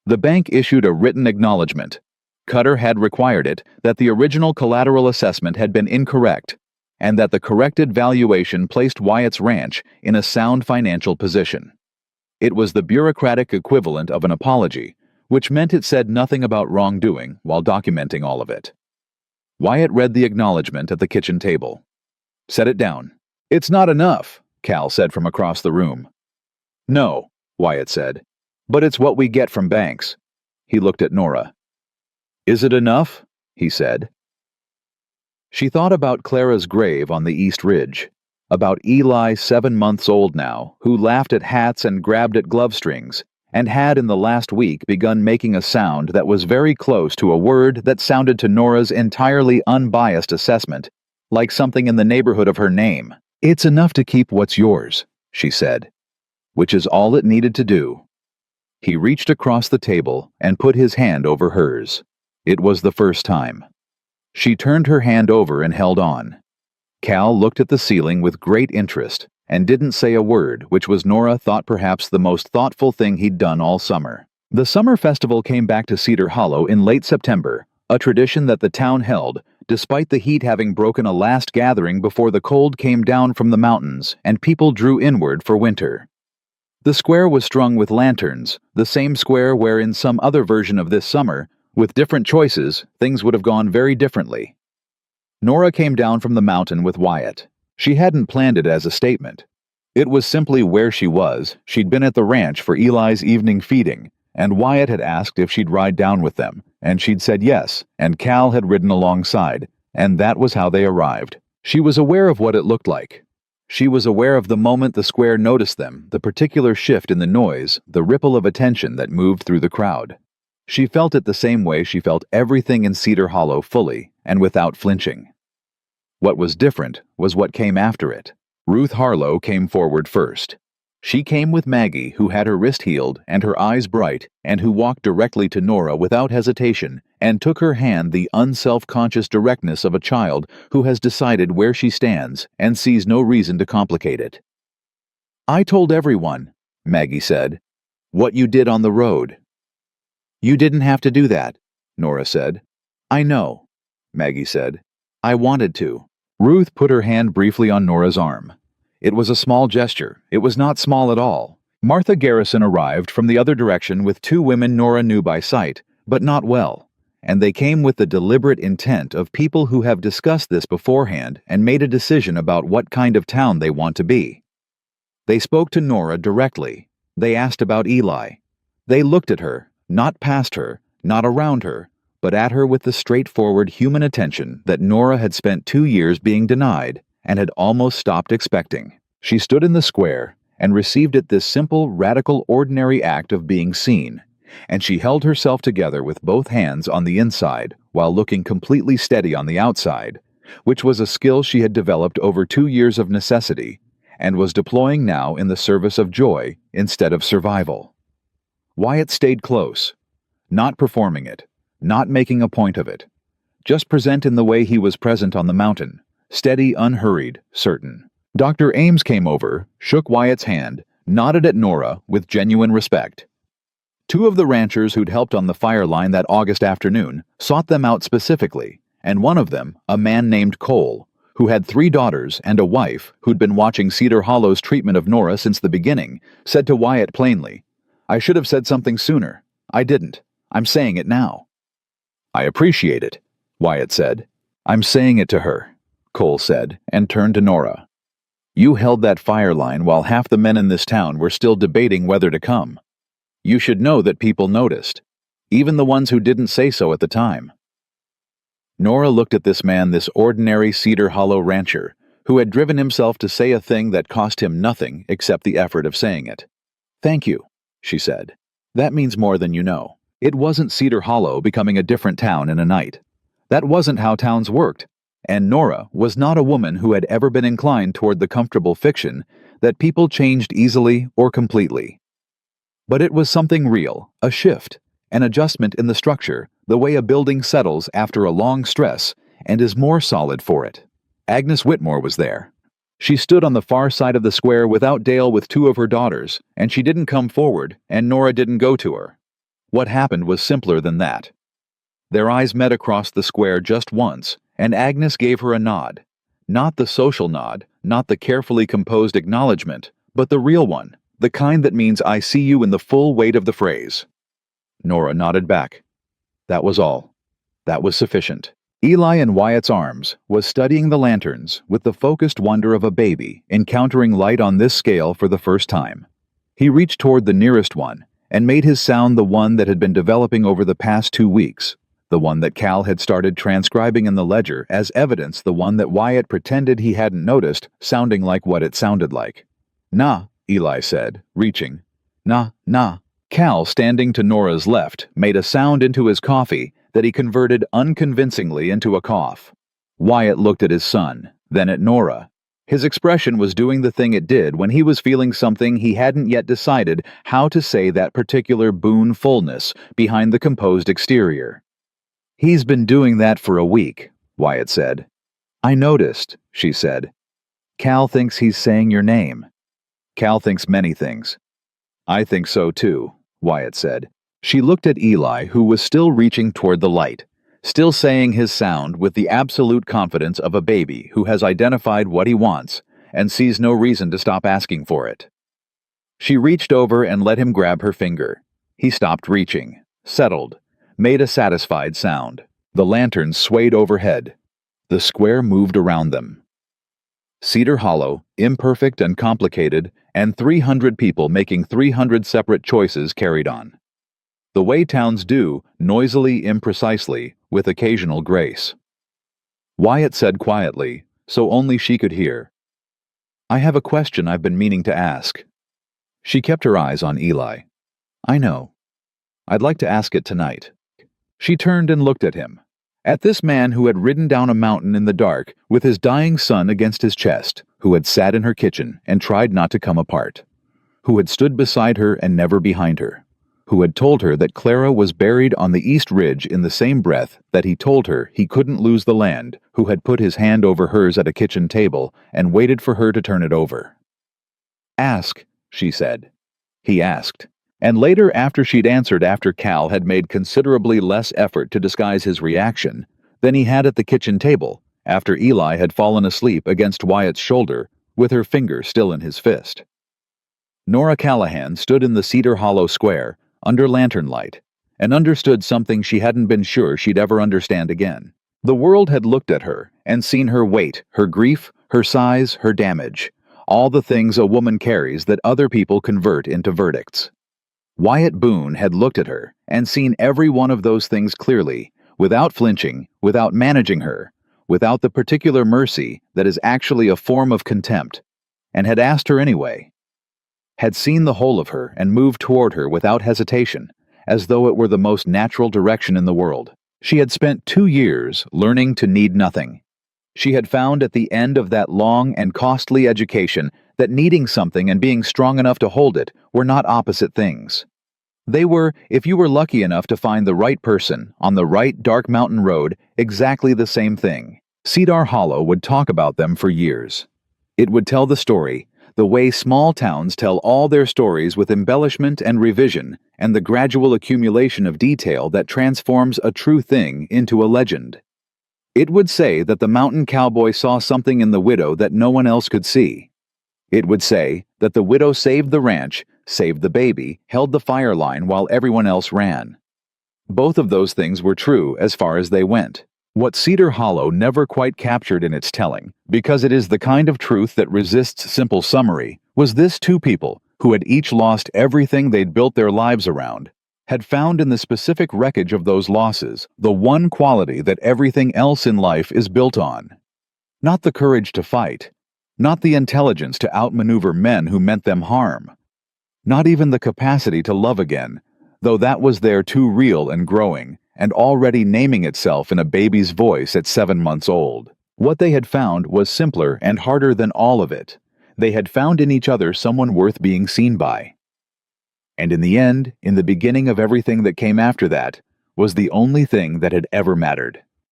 The bank issued a written acknowledgement. Cutter had required it that the original collateral assessment had been incorrect, and that the corrected valuation placed Wyatt's ranch in a sound financial position. It was the bureaucratic equivalent of an apology, which meant it said nothing about wrongdoing while documenting all of it. Wyatt read the acknowledgement at the kitchen table. "Set it down." "It's not enough," Cal said from across the room. "No," Wyatt said, "but it's what we get from banks. He looked at Nora. "Is it enough?" he said. She thought about Clara's grave on the East Ridge, about Eli, 7 months old now, who laughed at hats and grabbed at glove strings, and had in the last week begun making a sound that was very close to a word that sounded to Nora's entirely unbiased assessment like something in the neighborhood of her name. "It's enough to keep what's yours," she said, which is all it needed to do. He reached across the table and put his hand over hers. It was the first time. She turned her hand over and held on. Cal looked at the ceiling with great interest and didn't say a word, which was, Nora thought, perhaps the most thoughtful thing he'd done all summer. The summer festival came back to Cedar Hollow in late September, a tradition that the town held, despite the heat having broken a last gathering before the cold came down from the mountains and people drew inward for winter. The square was strung with lanterns, the same square where in some other version of this summer, with different choices, things would have gone very differently. Nora came down from the mountain with Wyatt. She hadn't planned it as a statement. It was simply where she was. She'd been at the ranch for Eli's evening feeding, and Wyatt had asked if she'd ride down with them, and she'd said yes, and Cal had ridden alongside, and that was how they arrived. She was aware of what it looked like. She was aware of the moment the square noticed them, the particular shift in the noise, the ripple of attention that moved through the crowd. She felt it the same way she felt everything in Cedar Hollow fully and without flinching. What was different was what came after it. Ruth Harlow came forward first. She came with Maggie, who had her wrist healed and her eyes bright, and who walked directly to Nora without hesitation and took her hand the unself-conscious directness of a child who has decided where she stands and sees no reason to complicate it. "I told everyone," Maggie said, "what you did on the road." "You didn't have to do that," Nora said. "I know," Maggie said. "I wanted to." Ruth put her hand briefly on Nora's arm. It was a small gesture. It was not small at all. Martha Garrison arrived from the other direction with 2 women Nora knew by sight, but not well, and they came with the deliberate intent of people who have discussed this beforehand and made a decision about what kind of town they want to be. They spoke to Nora directly. They asked about Eli. They looked at her, not past her, not around her, but at her with the straightforward human attention that Nora had spent 2 years being denied and had almost stopped expecting. She stood in the square and received it, this simple, radical, ordinary act of being seen, and she held herself together with both hands on the inside while looking completely steady on the outside, which was a skill she had developed over 2 years of necessity and was deploying now in the service of joy instead of survival. Wyatt stayed close, not performing it, not making a point of it, just present in the way he was present on the mountain, steady, unhurried, certain. Dr. Ames came over, shook Wyatt's hand, nodded at Nora with genuine respect. 2 of the ranchers who'd helped on the fire line that August afternoon sought them out specifically, and one of them, a man named Cole, who had 3 daughters and a wife who'd been watching Cedar Hollow's treatment of Nora since the beginning, said to Wyatt plainly, "I should have said something sooner. I didn't. I'm saying it now." "I appreciate it," Wyatt said. "I'm saying it to her," Cole said, and turned to Nora. "You held that fire line while half the men in this town were still debating whether to come. You should know that people noticed, even the ones who didn't say so at the time." Nora looked at this man, this ordinary Cedar Hollow rancher, who had driven himself to say a thing that cost him nothing except the effort of saying it. "Thank you," she said. "That means more than you know." It wasn't Cedar Hollow becoming a different town in a night. That wasn't how towns worked, and Nora was not a woman who had ever been inclined toward the comfortable fiction that people changed easily or completely. But it was something real, a shift, an adjustment in the structure, the way a building settles after a long stress and is more solid for it. Agnes Whitmore was there. She stood on the far side of the square without Dale with 2 of her daughters, and she didn't come forward, and Nora didn't go to her. What happened was simpler than that. Their eyes met across the square just once, and Agnes gave her a nod. Not the social nod, not the carefully composed acknowledgement, but the real one, the kind that means "I see you" in the full weight of the phrase. Nora nodded back. That was all. That was sufficient. Eli, in Wyatt's arms, was studying the lanterns with the focused wonder of a baby encountering light on this scale for the first time. He reached toward the nearest one and made his sound the one that had been developing over the past 2 weeks, the one that Cal had started transcribing in the ledger as evidence, the one that Wyatt pretended he hadn't noticed, sounding like what it sounded like. "Nah," Eli said, reaching. "Nah, nah." Cal, standing to Nora's left, made a sound into his coffee that he converted unconvincingly into a cough. Wyatt looked at his son, then at Nora. His expression was doing the thing it did when he was feeling something he hadn't yet decided how to say that particular Boone fullness behind the composed exterior. "He's been doing that for a week," Wyatt said. "I noticed," she said. "Cal thinks he's saying your name." "Cal thinks many things." "I think so too," Wyatt said. She looked at Eli, who was still reaching toward the light, still saying his sound with the absolute confidence of a baby who has identified what he wants and sees no reason to stop asking for it. She reached over and let him grab her finger. He stopped reaching, settled, made a satisfied sound. The lanterns swayed overhead. The square moved around them. Cedar Hollow, imperfect and complicated, and 300 people making 300 separate choices carried on. The way towns do, noisily, imprecisely, with occasional grace. Wyatt said quietly, so only she could hear, "I have a question I've been meaning to ask." She kept her eyes on Eli. "I know. I'd like to ask it tonight." She turned and looked at him. At this man who had ridden down a mountain in the dark with his dying son against his chest, who had sat in her kitchen and tried not to come apart, who had stood beside her and never behind her, who had told her that Clara was buried on the East Ridge in the same breath that he told her he couldn't lose the land, who had put his hand over hers at a kitchen table and waited for her to turn it over. "Ask," she said. He asked. And later, after she'd answered, after Cal had made considerably less effort to disguise his reaction than he had at the kitchen table, after Eli had fallen asleep against Wyatt's shoulder, with her finger still in his fist. Nora Callahan stood in the Cedar Hollow Square, under lantern light, and understood something she hadn't been sure she'd ever understand again. The world had looked at her and seen her weight, her grief, her size, her damage, all the things a woman carries that other people convert into verdicts. Wyatt Boone had looked at her and seen every one of those things clearly, without flinching, without managing her, without the particular mercy that is actually a form of contempt, and had asked her anyway. Had seen the whole of her and moved toward her without hesitation, as though it were the most natural direction in the world. She had spent 2 years learning to need nothing. She had found at the end of that long and costly education that needing something and being strong enough to hold it were not opposite things. They were, if you were lucky enough to find the right person on the right dark mountain road, exactly the same thing. Cedar Hollow would talk about them for years. It would tell the story, the way small towns tell all their stories with embellishment and revision and the gradual accumulation of detail that transforms a true thing into a legend. It would say that the mountain cowboy saw something in the widow that no one else could see. It would say that the widow saved the ranch, saved the baby, held the fire line while everyone else ran. Both of those things were true as far as they went. What Cedar Hollow never quite captured in its telling, because it is the kind of truth that resists simple summary, was this: two people, who had each lost everything they'd built their lives around, had found in the specific wreckage of those losses the one quality that everything else in life is built on. Not the courage to fight, not the intelligence to outmaneuver men who meant them harm, not even the capacity to love again, though that was there too, real and growing, and already naming itself in a baby's voice at 7 months old. What they had found was simpler and harder than all of it. They had found in each other someone worth being seen by. And in the end, in the beginning of everything that came after that, was the only thing that had ever mattered.